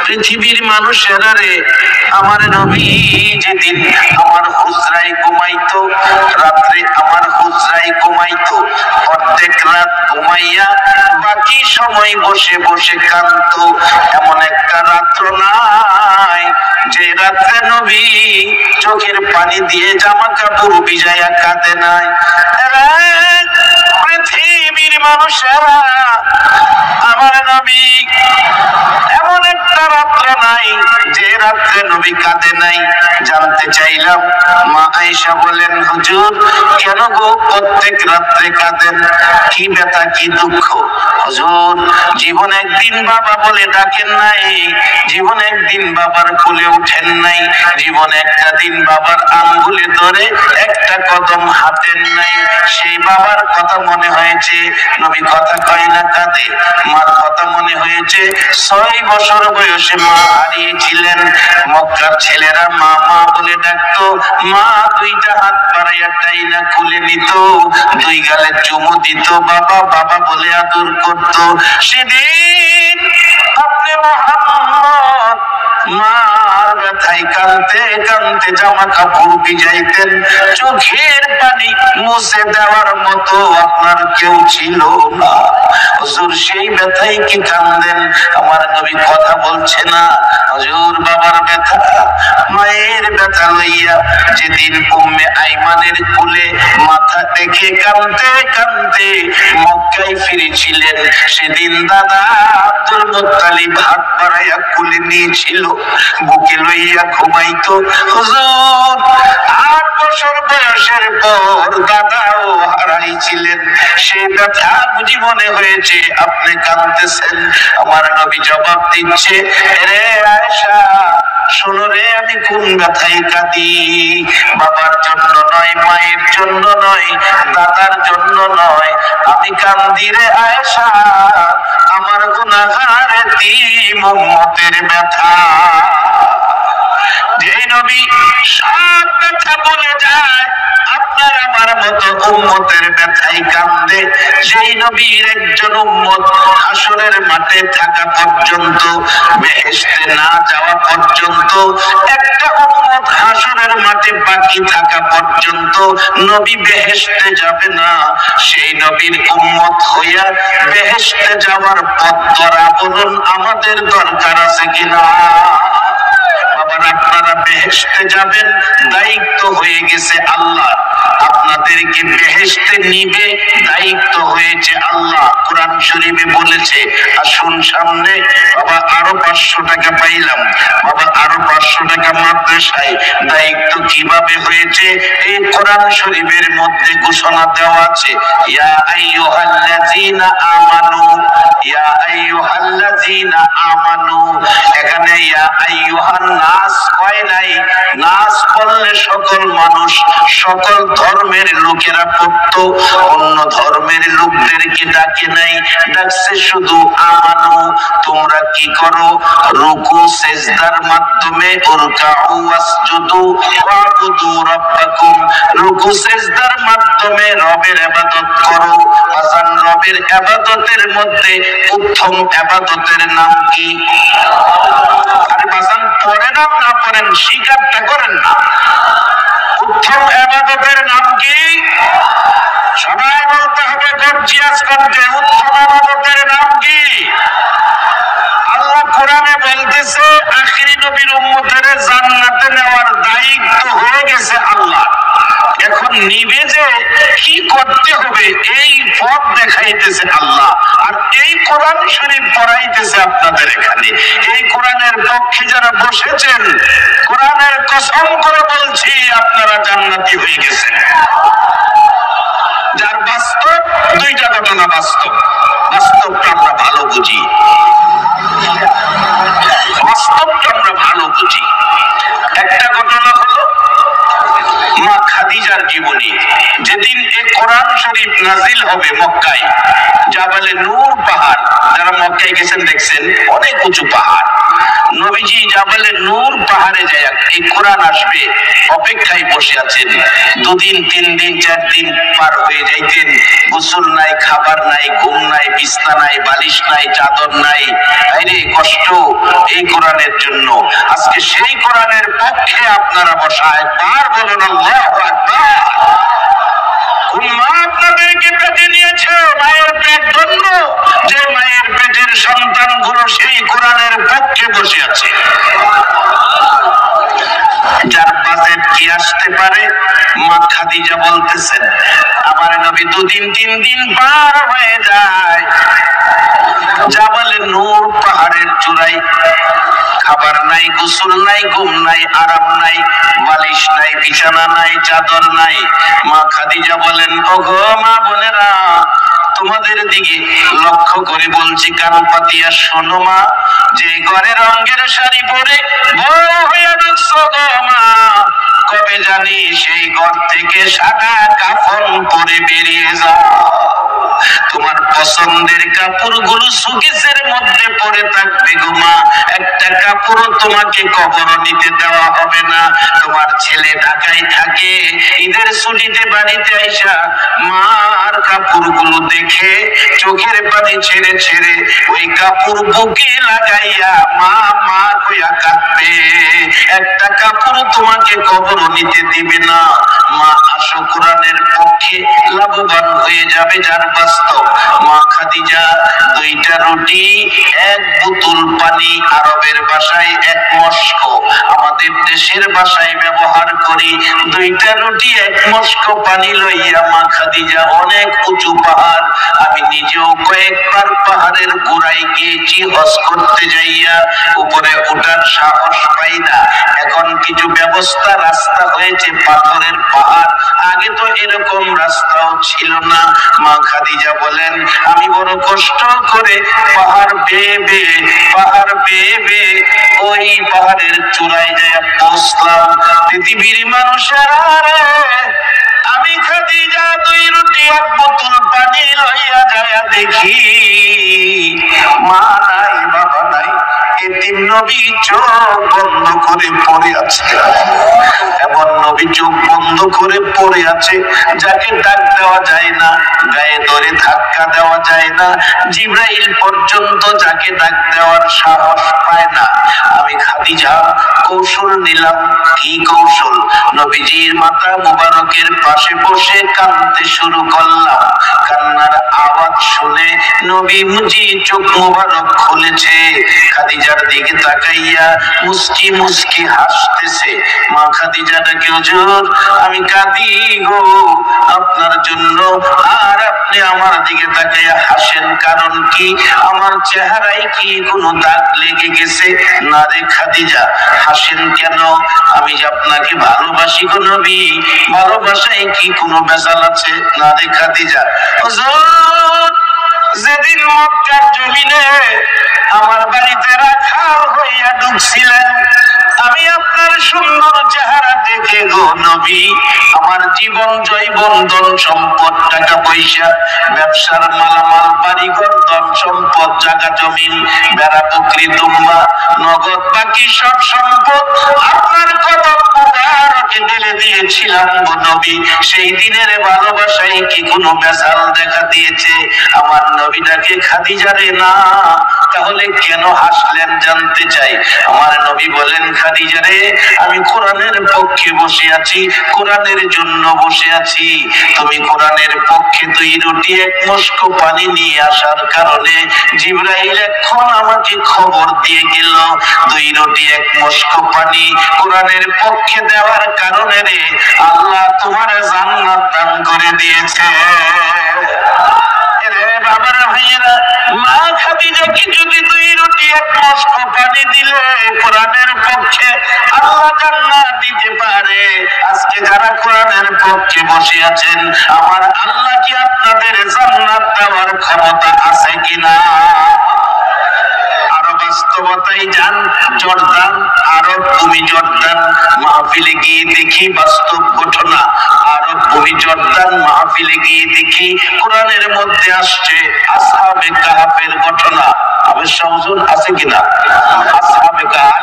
পৃথিবীর মানুষেরা রে, আমার নবী যেদিন আমার হুজরায় ঘুমাইতো, রাত্রে আমার হুজরায় ঘুমাইতো, অর্ধেক রাত ঘুমাইয়া বাকি সময় বসে বসে কাঁদতো। এমন একটা রাত্র নাই যে রাত্রে নবী চোখের পানি দিয়ে জামা কাপড় ভিজাইয়া কাঁদে নাই। পৃথিবীর মানুষেরা, আমার নবী এমন একটা রাত্র নাই যে রাত্রে নবী কাঁদে নাই। জানতে চাইলাম, মা আয়েশা বলেন, হুজুর কেন গো প্রত্যেক রাত্রে কাঁদেন? কি ব্যথা, কি দুঃখ? হুজুর জীবন একদিন বাবা বলে ডাকেন নাই, জীবন একদিন বাবার কোলে উঠেন নাই, জীবন একটা দিন বাবার আঙ্গুলে ধরে একটা কদম হাতেন নাই। সেই বাবার কথা মনে হয়েছে, নবী কথা কয় না কাঁদে। মার কথা মনে হয়েছে, 6 বছর বয়সে মা হারিয়েছিলেন। মক্কার ছেলেরা মা মা বলে ডাকতো, মা দুইটা হাত বাড়াইয়া টাইনা খুলে নিত, 2 গালে চুমু দিত, বাবা বাবা বলে আদর করত। সেদিন আপনি মুহাম্মদ মার ব্যথায় কাঁদতে কাঁদতে জামা কাপড় ভিজাইতেন, চোখের পানি মুছে দেওয়ার মতো আপনার কেউ ছিল না। হুজুর সেই ব্যথায় কি কাঁদেন? আমার নবী কথা বলছে না। হুজুর বাবার ব্যথা, মায়ের ব্যথা লইয়া যেদিন উম্মে আইমানের কোলে মাথা রেখে কাঁদতে কাঁদতে মক্কায় ফিরেছিলেন, সেদিন দাদা আব্দুল মুত্তালিব হাত বাড়াইয়া কোলে নিয়েছিল, বুকে লইয়া ঘুমাইতো। হুজুর 8 বছর বয়সের পর দাদাও হারাইছিলেন, সে ব্যথা বুঝি মনে হয়েছে আপনি কাঁদতেছেন। আমার নবী জবাব দিচ্ছে, রে আয়েশা শোনো রে, আমি কোন ব্যথায় কাঁদি? বাবার জন্য নয়, মায়ের জন্য নয়, দাদার জন্য নয়, আমি কাঁদি রে আয়েশা আমার গুনাহগার এতিম উম্মতের ব্যথা। যে নবী সব ব্যথা বলে যায়, আপনার আমার মতো উম্মতের ব্যথাই কান্দে। সেই নবীর একজন উম্মত হাসরের মাঠে থাকা পর্যন্ত, বেহেশতে না যাওয়া পর্যন্ত, একটা উম্মত হাসরের মাঠে বাকি থাকা পর্যন্ত নবী বেহেশতে যাবে না। সেই নবীর উম্মত হইয়া বেহেশতে যাওয়ার পথ ধরা বলুন আমাদের দরকার আছে কিনা? আপনারা বেহেশতে যাবেন, দায়িত্ব হয়ে গেছে আল্লাহ। আপনাদেরকে বেহেশতে নিবে, দায়িত্ব হয়েছে আল্লাহ। কোরআন শরীফে বলেছে, আসুন সামনে বাবা, আরো 500 টাকা পাইলাম, বাবা আরো 500 টাকা মাদ্রাসায়। দায়িত্ব কিভাবে হয়েছে এই কোরআন শরীফের মধ্যে ঘোষণা দেওয়া আছে, ইয়া আইয়ুহাল্লাযীনা আমানু, ইয়া আইয়ুহাল্লাযীনা আমানু। এখানে ইয়া আইয়ুহান নাস কয় নাই, নাস বললে সকল মানুষ, সকল ধর্মের লোকেরা পড়তো, অন্য ধর্মের লোকদেরকে ডাকে নাই, ডাকছে শুধু আমানু। তোমরা কি করো? রুকু সেজদার মাধ্যমে, উরকাউ ওয়াসজুদু ওয়াবুদু রাব্বাকুম, রুকু সেজদার মাধ্যমে রবের ইবাদত করো। আযান রবের ইবাদতের মধ্যে উত্তম ইবাদতের নাম কি? আরে বাজান পড়েন না পড়েন, স্বীকারটা করেন না। উত্তম ইবাদতের নাম কি? সবাই বলতে হবে গর্জিয়াস করতে, উত্তম ইবাদতের নাম কি? আল্লাহ কোরআনে বলতেছে, আখিরি নবীর উম্মতের জান্নাতে নেওয়ার দায়িত্ব হয়ে গেছে আল্লাহ। এখন নিবে যে কি করতে হবে এই পথ দেখাইতেছে আল্লাহ, আর এই কোরআন শরীফ পড়াইতেছে আপনাদের এখানে। এই কোরআনের পক্ষে যারা বসেছেন, কোরআনের কসম করে বলছি আপনারা জান্নাতি হয়ে গেছেন। যার বাস্তব, 2টা ঘটনা বাস্তব, বাস্তবটা আমরা ভালো বুঝি, বাস্তবটা আমরা ভালো বুঝি। একটা ঘটনা হলো মা খাদিজার জীবনী। যেদিন এই কোরআন শরীফ নাজিল হবে মক্কায়, জাবালে নূর পাহাড়, যারা মক্কায় গেছেন দেখছেন অনেক উঁচু পাহাড়, নবীজি জাবালে নূর পাহাড়ে যায় এই কোরআন আসবে অপেক্ষায় বসে আছেন। 2 দিন 3 দিন 4 দিন পার হয়ে যাইতেন, গোসল নাই, খাবার নাই, ঘুম নাই, বিছনা নাই, বালিশ নাই, চাদর নাই। আরে কষ্ট এই কোরআনের জন্য। আজকে সেই কোরআনের পক্ষে আপনারা বসা, একবার বলুন আল্লাহু আকবার। মা আপনাদেরকে পেটে নিয়েছে, মায়ের পেট বন্ধ, যে মায়ের পেটের সন্তানগুলো সেই কোরআনের পক্ষে বসে আছে। যার বাজেট কি আসতে পারে, মা খাদিজা বলতেছেন আমার নবী 2 দিন 3 দিন পার হয়ে যায় জাবালে নূর পাহাড়ের চূড়ায়, খাবার নাই, গোসল নাই, ঘুম নাই, আরাম নাই, বালিশ নাই, বিছানা নাই, চাদর নাই। মা খাদিজা বলেন, ওগো মা বোনেরা, তোমাদের দিকে লক্ষ্য করে বলছি, কান পাতিয়া শোনো মা, যে ঘরে রঙের শাড়ি পরে বড় হয়ে ঢুকছো গো মা, কবে জানি সেই ঘর থেকে সাদা কাফন পরে বেরিয়ে যাও। তোমার পছন্দের কাপড়গুলো সুকেসের মধ্যে পড়ে থাকবে গো মা, একটা কাপড়ও তোমাকে কবর নিতে দেওয়া হবে না। তোমার ছেলে ঢাকায় থাকে, ঈদের ছুটিতে বাড়িতে আইসা মার কাপড়গুলো দেখে চোখের পানি ছেড়ে ছেড়ে ওই কাপড় বুকে লাগাইয়া মা মা কইয়া কাঁদবে, একটা কাপড় তোমাকে কবর নিতে দিবে না। মা আসো কোরআনের পক্ষে লাভবান হয়ে যাবে যার বাস্তব। মা খাদিজা 2টা রুটি 1 বোতল পানি, আরবের ভাষায় 1 মস্ক, আমাদের দেশের ভাষায় ব্যবহার করি 2টা রুটি 1 মস্ক পানি লইয়া মা খাদিজা অনেক উঁচু পাহাড়, আমি নিজেও কয়েকবার পাহাড়ের গোড়ায় গিয়েছি হজ করতে যাইয়া, উপরে ওঠার সাহস পাই না। এখন কিছু ব্যবস্থা, রাস্তা হয়েছে, পাথরের পাহাড়, আগে তো এরকম রাস্তাও ছিল না। মা খাদিজা বলেন আমি বড় কষ্ট করে পাহাড় বেয়ে ওই পাহাড়ের চূড়ায় যায় পৌঁছলাম। পৃথিবীর মানুষেরা, আমি খাদিজা 2 রুটি 1 বোতল পানি লইয়া যায় দেখি মা নাই, বাবা নাই, এতিম নবী চোখ বন্ধ করে পড়ে আছে। এমন নবী চোখ বন্ধ করে পড়ে আছে যাকে ডাক দেওয়া যায় না, গায়ে ধরে ধাক্কা দেওয়া যায় না, জিবরাইল পর্যন্ত যাকে ডাক দেওয়ার সাহস পায় না। আমি খাদিজা কৌশল নিলাম। কি কৌশল? নবীজির মাথা মুবারকের পাশে বসে কাঁদতে শুরু করলাম। কান্নার আওয়াজ শুনে নবী মুজি চোখ মুবারক খুলেছে, খাদিজার দিকে তাকাইয়া মুস্কি মুস্কি হাসতেছে। মা খাদিজা ডাকে, হুজুর আমি কাঁদি গো আপনার জন্য, আর আপনি আমার দিকে তাকাইয়া হাসেন, কারণ কি? আমার চেহারায় কি কোনো দাগ লেগে গেছে? না রে খাদিজা, হাসেন কেন? আমি যে আপনাকে ভালোবাসি গো নবী, ভালোবাসায় কি কোনো ভেজাল আছে? না রে খাদিজা, হুজুর যেদিন মক্কার জমিনে আমার বাড়িতে রাখাল হইয়া ঢুকছিলেন, আমি আপনার সুন্দর চেহারা দেখে গো নবী আমার জীবন জৈবন ধন সম্পদ, টাকা পয়সা, ব্যবসার মালামাল, বাড়িঘর, ধন সম্পদ, জায়গা জমিন, বেড়া, বকরি, দুম্বা, নগদ, বাকি সব সম্পদ আপনার কদম মুবারকে ঢেলে দিয়েছিলাম গো নবী। সেই দিনের ভালোবাসায় কি কোনো ভেজাল দেখা দিয়েছে? আমার নবীটাকে খাদিজা রে না, তাহলে কেন হাসলেন জানতে চাই। আমার নবী বলেন, খাদিজা রে আমি কোরআনের পক্ষে বসে আছি, কোরআনের জন্য বসে আছি। তুমি কোরআনের পক্ষে 2 রুটি 1 মস্ক পানি নিয়ে আসার কারণে জিবরাইল এখন আমাকে খবর দিয়ে গেল, 2 রুটি 1 মস্ক পানি কোরআনের পক্ষে দেওয়ার কারণে রে আল্লাহ তোমার জান্নাত দান করে দিয়েছে। বাবার ভাইয়েরা, মা খাদিজাকে যদি 2 রুটি 1 মস্ক পানি দিলে কোরআনের পক্ষে আল্লাহ জান্নাত দিতে পারে, আজকে যারা কোরআনের পক্ষে বসে আছেন আমার আল্লাহ কি আপনাদের জান্নাত দেওয়ার ক্ষমতা আছে কিনা? আরো বাস্তবতায় যান, জর্দান, আরব ভূমি জর্দান মাহফিলে গিয়ে দেখি বাস্তব ঘটনা। আরব ভূমি জর্দান মাহফিলে গিয়ে দেখি কোরআনের মধ্যে আসছে আসহাবে কাহাফের ঘটনা। আবেশ হুজুর আছে কিনা? আসহাবে কাহাফ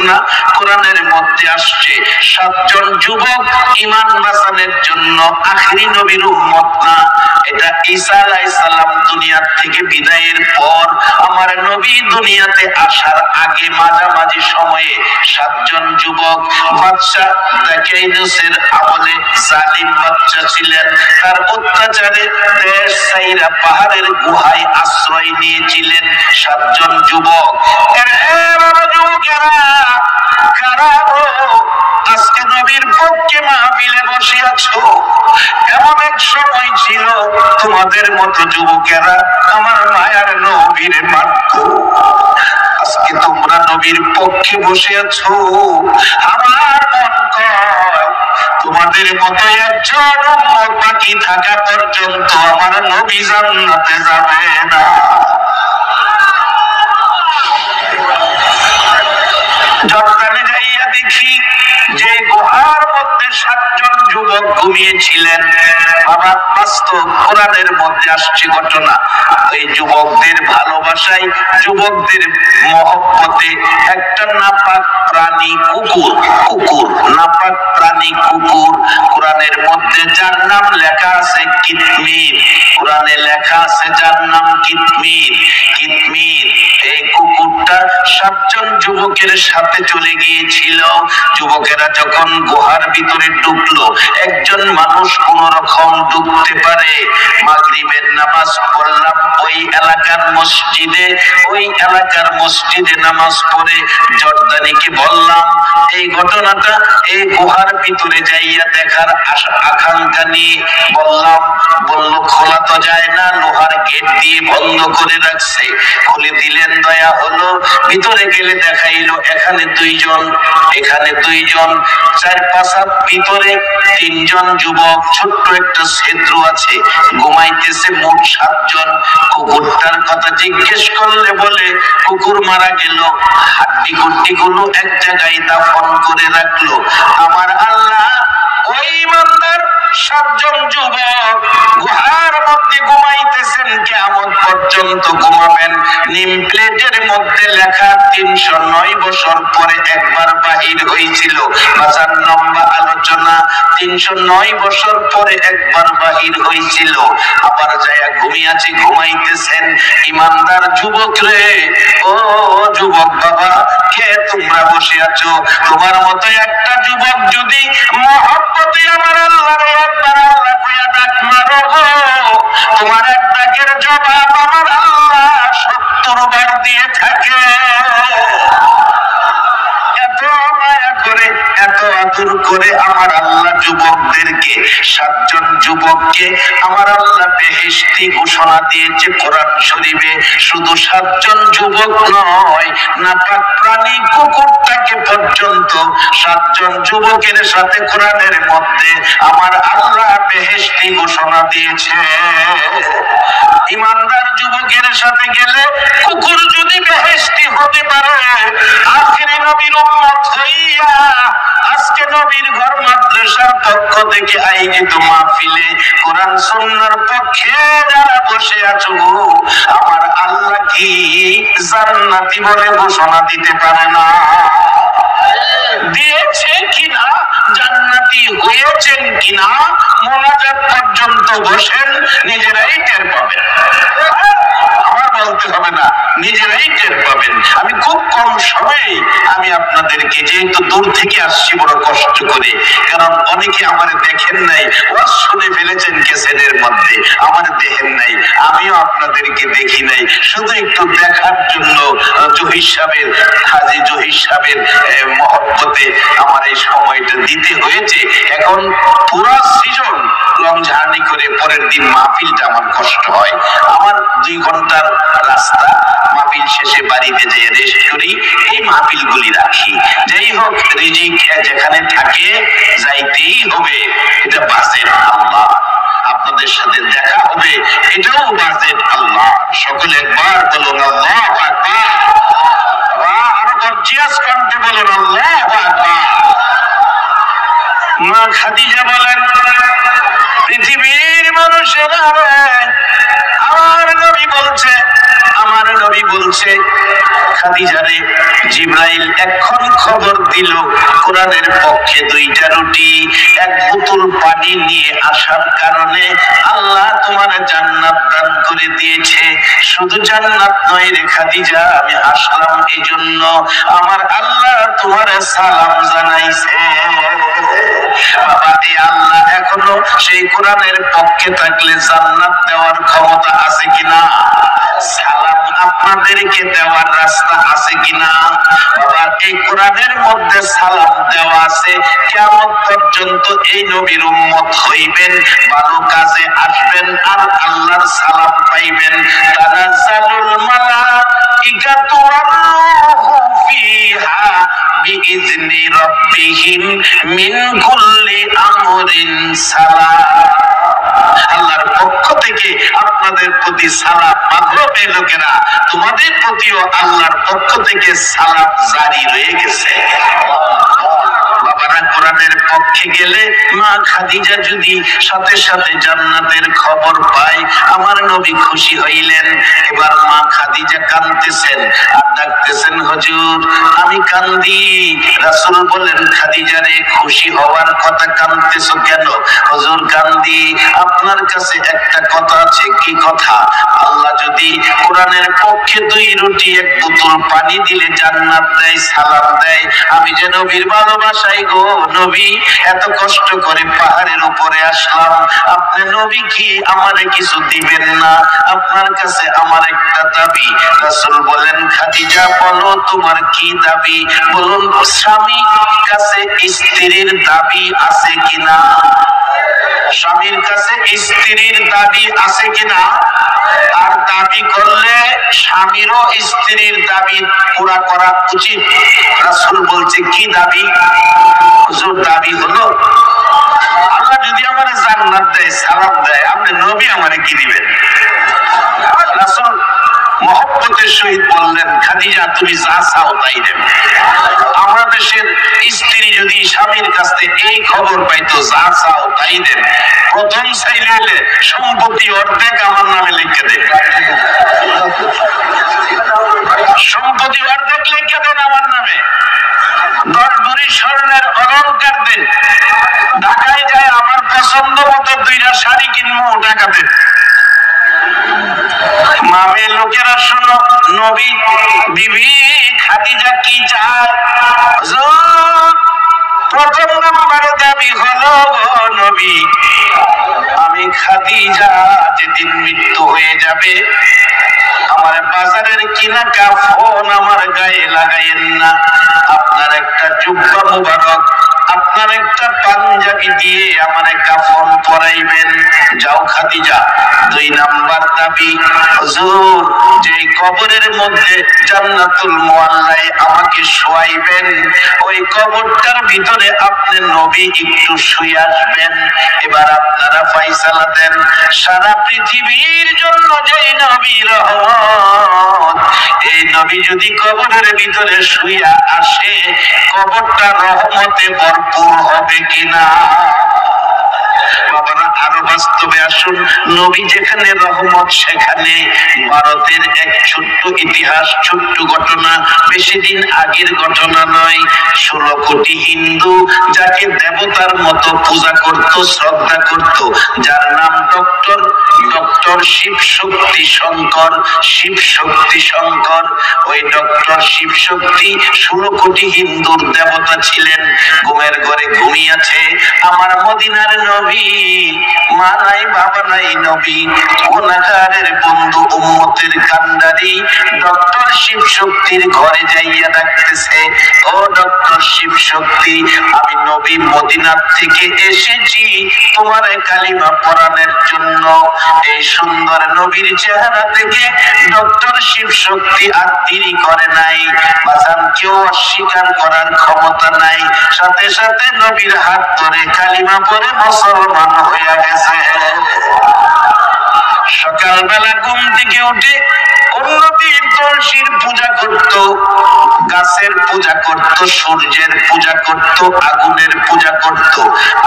ঘটনা কোরআনের মধ্যে আসছে। 7 জন যুবক ঈমান বাঁচানোর জন্য আখেরি নবীর উম্মত না, এটা ঈসা আলাইহিস সালাম দুনিয়া থেকে বিদায়ের পর আমার নবী দুনিয়াতে আসার আগে মাঝামাঝি সময়ে 7 জন যুবক বাদশা দাকিয়ানুসের আমলে জালিম বাদশা ছিলেন, তার অত্যাচারে দেশ ছাইরা পাহাড়ের গুহায় আশ্রয় নিয়েছিলেন 7 জন যুবক। আজকে নবীর পক্ষে মাহফিলে বসে আছো, এমন এক সময় ছিল তোমাদের মতো যুবকেরা আমার মায়ার নবীর মারত। আজকে তোমরা নবীর পক্ষে বসে আছো, আমার মন কয় তোমাদের মতো একজন উম্মত বাকি থাকা পর্যন্ত আমার নবী জান্নাতে যাবে না। জর্দানে যাইয়া দেখি যে গুহার মধ্যে 7 জন যুবক ঘুমিয়েছিলেন। বাবা বাস্তব কোরআনের মধ্যে আসছে ঘটনা। ওই যুবকদের ভালোবাসায়, যুবকদের মহব্বতে একটা নাপাক প্রাণী কুকুর, নাপাক প্রাণী কুকুর, কোরআনের মধ্যে যার নাম লেখা আছে কিতমির, কোরআনে লেখা আছে যার নাম কিতমির। এই কুকুরটা 7 জন যুবকের সাথে চলে গিয়েছিল। যুবকেরা যখন গুহার ভিতরে ঢুকলো, একজন মানুষ কোন রকম ঢুকতে পারে। মাগরিবের নামাজ পড়লাম ওই এলাকার মসজিদে নামাজ পড়ে জর্দানিকে বললাম এই ঘটনাটা, এই গুহার ভিতরে যাইয়া দেখার আকাঙ্ক্ষা নিয়ে বললাম। বলল খোলা তো যায় না, লোহার গেট দিয়ে বন্ধ করে রাখছে। খুলে দিলেন, দয়া হলো। ভিতরে গেলে দেখাইলো এখানে 2 জন, এখানে 2 জন, 4-5 হাত ভিতরে 3 জন যুবক, ছোট্ট একটা ছিদ্র আছে, ঘুমাইতেছে মোট 7 জন। কুকুরটার কথা জিজ্ঞেস করলে বলে কুকুর মারা গেল, হাড্ডি গুড্ডি গুলো এক জায়গায় দাফন করে রাখলো। আমার আল্লাহ ওই ইমানদার 7 জন যুবক গুহার মধ্যে ঘুমাইতেছেন, কিয়ামত পর্যন্ত ঘুমাবেন। নিম প্লেটের মধ্যে লেখা 309 বছর পরে একবার বাহির হয়েছিল। বাজার লম্বা আলোচনা, 309 বছর পরে একবার বাহির হয়েছিল। আবার যায়া ঘুমাইতেছেন। ইমানদার যুবক রে, ও যুবক বাবা, কে তোমরা বসে আছো? তোমার মতো একটা যুবক যদি মহব্বতে আমার আল্লাহরে একবার আল্লাহ কইয়া ডাক মারো গো, তোমার এক ডাকের জবাব আমার আল্লাহ 70 বার দিয়ে থাকে। এত মায়া করে, এত আদর করে আমার আল্লাহ যুবকদেরকে, 7 জন যুবককে আমার আল্লাহ বেহেশতি ঘোষণা দিয়েছে কোরআন শরীফে। শুধু 7 জন যুবক নয়, নাপাক প্রাণী কুকুরটাকে পর্যন্ত 7 জন যুবকের সাথে কোরআনের মধ্যে আমার আল্লাহ বেহেশতি ঘোষণা দিয়েছে। ইমানদার যুবকের সাথে গেলে কুকুর যদি বেহেশতি হতে পারে, আখেরি নবীর উম্মত হইয়া আজকে নবীর ঘর মাদ্রাসার পক্ষ থেকে আয়োজিত মাহফিলে কোরআন সুন্নাহর পক্ষে যারা বসে আছো, আমার আল্লাহ কি জান্নাতি বলে ঘোষণা দিতে পারে না? দিয়েছে কিনা, জান্নাতি হয়েছেন কিনা, মোনাজাত পর্যন্ত বসেন, নিজেরাই টের পাবেন। আমার বলতে হবে না, নিজেরাই টের পাবেন। আমি খুব কম সময়ে আমি আপনাদেরকে, যেহেতু দূর থেকে আসছি বড় কষ্ট করে, কারণ অনেকে আমার দেখেন নাই, ওয়াজ শুনে ফেলেছেন ক্যাসেটের মধ্যে, আমার দেখেন নাই, আমিও আপনাদেরকে দেখি নাই, শুধু একটু দেখার জন্য হাজী জহির সাহেবের মহব্বতে আমার এই সময়টা দিতে হয়েছে। এখন পুরো সিজন লং জার্নি করে পরের দিন মাহফিলটা আমার কষ্ট হয়। আমার 2 ঘন্টার রাস্তা, মাহফিল শেষে বাড়িতে যেয়ে রেস্ট করি, এই মাহফিলগুলি রাখি। যাই হোক, রিজিক যেখানে থাকে যাইতেই হবে, এটা বাজেট আল্লাহ। আপনাদের সাথে দেখা হবে, এটাও বাজেট আল্লাহ। সকলে একবার বলুন আল্লাহু আকবার। আরো গর্জিয়াস কণ্ঠে বলুন আল্লাহু আকবার। মা খাদিজা বলেন, পৃথিবীর মানুষেরা আমার নবী বলছে আমার নবী বলছে, খাদিজারে জিবরাইল এখন খবর দিল কোরআনের পক্ষে 2টা রুটি 1 বোতল পানি নিয়ে আসার কারণে আল্লাহ তোমার জান্নাত দান করে দিয়েছে। শুধু জান্নাত নয় রে খাদিজা, আমি আসলাম এজন্য আমার আল্লাহ তোমার সালাম জানাইছে। বাবা, এই আল্লাহ এখনো সেই কোরআনের পক্ষে থাকলে জান্নাত দেওয়ার ক্ষমতা আছে কিনা? সালাম আপনাদেরকে দেওয়ার রাস্তা আছে কিনা? বাবা, এই কোরআনের মধ্যে সালাম দেওয়া আছে। কিয়ামত পর্যন্ত এই নবীর উম্মত হইবেন, ভালো কাজে আসবেন আর আল্লাহর সালাম পাইবেন। তানাজ্জালুল মালাইকাতু ওয়ার-রূহু ফিহা বিইজনি রাব্বিহিম মিন কুল্লি আমরিন সালাম। আল্লাহর পক্ষ থেকে আপনাদের প্রতি সালাম। মাগরিবের লোকেরা, তোমাদের প্রতিও আল্লাহর পক্ষ থেকে সালাম জারি রয়ে গেছে। বাবারা, কোরআনের পক্ষে গেলে মা খাদিজা যদি সাথে সাথে জান্নাতের খবর পায়, আমার নবী খুশি হইলেন। এবার মা খাদিজা কাঁদতেছেন আর ডাকতেছেন, হুজুর আমি কান্দি। রাসূল বলেন, খাদিজা রে, খুশি হওয়ার কথা, কাঁদতেছো কেন? হুজুর কান্দি, আপনার কাছে একটা কথা আছে। কি কথা? আল্লাহ যদি কোরআনের পক্ষে 2 রুটি 1 বোতল পানি দিলে জান্নাত দেয়, সালাম দেয়, আমি যে নবীর ভালোবাসাই গো নবী, এত কষ্ট করে পাহাড়ের উপরে আসলাম, আপনি নবী কি আমারে কিছু দিবেন না? আপনার কাছে আমার একটা দাবি। রাসূল বলেন, খাদিজা বলো তোমার কি দাবি? বলুন, স্বামীর কাছে স্ত্রীর দাবি আছে কিনা? স্বামীর কাছে স্ত্রীর দাবি আছে কিনা? আর দাবি করলে স্বামীরও স্ত্রীর দাবি পুরা করা উচিত। রাসূল বলছে, কি দাবি? হুজুর, দাবি হলো আল্লাহ যদি আমারে জান্নাত দেয়, সালাম দেয়, আপনি নবী আমারে কি দিবেন? রাসূল মহব্বতের সহিত বললেন, খাদিজা তুমি যা চাও তাই দেব। আমরা দেশের স্ত্রী যদি স্বামীর কাছ থেকে এই খবর পাইতো, যা চাও তাই দেব, প্রথম চাইলে সম্পত্তি অর্ধেক আমার নামে লিখে দেব। সম্পত্তি অর্ধেক লিখে দেন আমার নামে। 10 ভরি স্বর্ণের অলংকার দেন। ঢাকায় যায় আমার পছন্দ মতো 2টা শাড়ি কিনবো, টাকা দেন। মামে লোকেরা শোনো, নবী বিবি খাদিজা কি চায়? প্রথম নম্বরে দাবি হলো, নবী আমি খাদিজা যেদিন মৃত্যু হয়ে যাবে, আমার বাজারের কিনা কাফন আমার গায়ে লাগাইয়েন না। আপনার একটা জুব্বা মুবারক, আপনার একটা পাঞ্জাবি দিয়ে আমারে কাফন পরাইবেন। যাও খাদিজা। 2 নাম্বার দাবি, হুজুর যে কবরের মধ্যে জান্নাতুল মুআল্লায় আমাকে শোয়াইবেন, ওই কবরটার ভিতরে আপনি নবী একটু শুয়ে আসবেন। এবার আপনারা ফয়সালা দেন, সারা পৃথিবীর জন্য যেই নবী রহমত, এই নবী যদি কবরের ভিতরে শুয়ে আসে, কবরটা রহমতে ভরপুর হবে কিনা? বাবারা, আরো বাস্তবে আসুন। নবী যেখানে রহমত, সেখানে ভারতের এক ছোট্ট ইতিহাস, ছোট্ট ঘটনা, বেশি দিন আগের ঘটনা নয়। 16 কোটি হিন্দু যাকে দেবতার মতো পূজা করত, শ্রদ্ধা করত, যার নাম ডক্টর শিব শক্তি শঙ্কর। শিব শক্তি শঙ্কর, ওই ডক্টর শিব শক্তি 16 কোটি হিন্দুর দেবতা ছিলেন। ঘুমের ঘরে ঘুমিয়েছে আমার মদিনার নবী, মা নাই বাবা নাই নবী, গুনাহগারের বন্ধু, উম্মতের কান্ডারি ডক্টর শিব শক্তির ঘরে যাইয়া ডাকতেছে, ও ডক্টর শিব শক্তি, আমি নবী মদিনার থেকে এসেছি তোমার কালিমা পড়ানোর জন্য। এই সুন্দর নবীর চেহারা থেকে ডক্টর শিব শক্তি আর দেরি করে নাই। বাজান, কেউ অস্বীকার করার ক্ষমতা নাই। সাথে সাথে নবীর হাত ধরে কালিমা পড়ে মুসলমান হয়ে গেছে। সকালবেলা ঘুম থেকে উঠে অন্যদিন তুলসীর পূজা করত, গাছ গাছের পূজা করত, সূর্যের পূজা করত, আগুনের পূজা করত।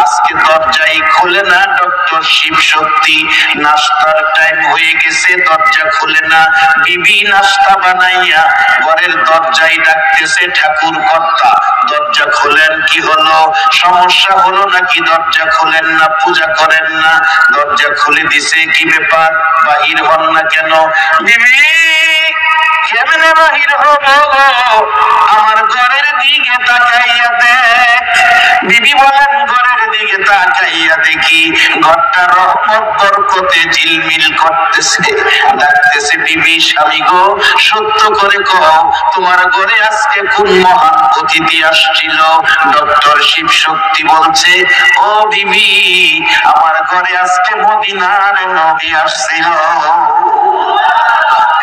আজকে দরজাই খোলে না ডক্টর শিব শক্তি। নাস্তার টাইম হয়ে গেছে, দরজা খুলে না। বিবি নাস্তা বানাইয়া ঘরের দরজায় ডাকতেছে, ঠাকুর কর্তা দরজা খোলেন। কি হলো, সমস্যা হলো নাকি? দরজা খোলেন না, পূজা করেন না। দরজা খুলে দিছে, কি ব্যাপার, বাহির হন না কেন? বিবি কেমনে বাহির হব, আমার ঘরের দিকে তাকাইয়া দেখ। বিবি বলেন, ঘরের দিকে তাকাইয়া দেখি ঘরটা রহমত বরকতে ঝিলমিল করতেছে। ডাকতেছে, বিবি স্বামী গো, সত্য করে কও তোমার ঘরে আজকে কোন মহান অতিথি আসছিল? ডক্টর শিব শক্তি বলছে, ও বিবি, আমার ঘরে আজকে মদিনার নবী আসছিল।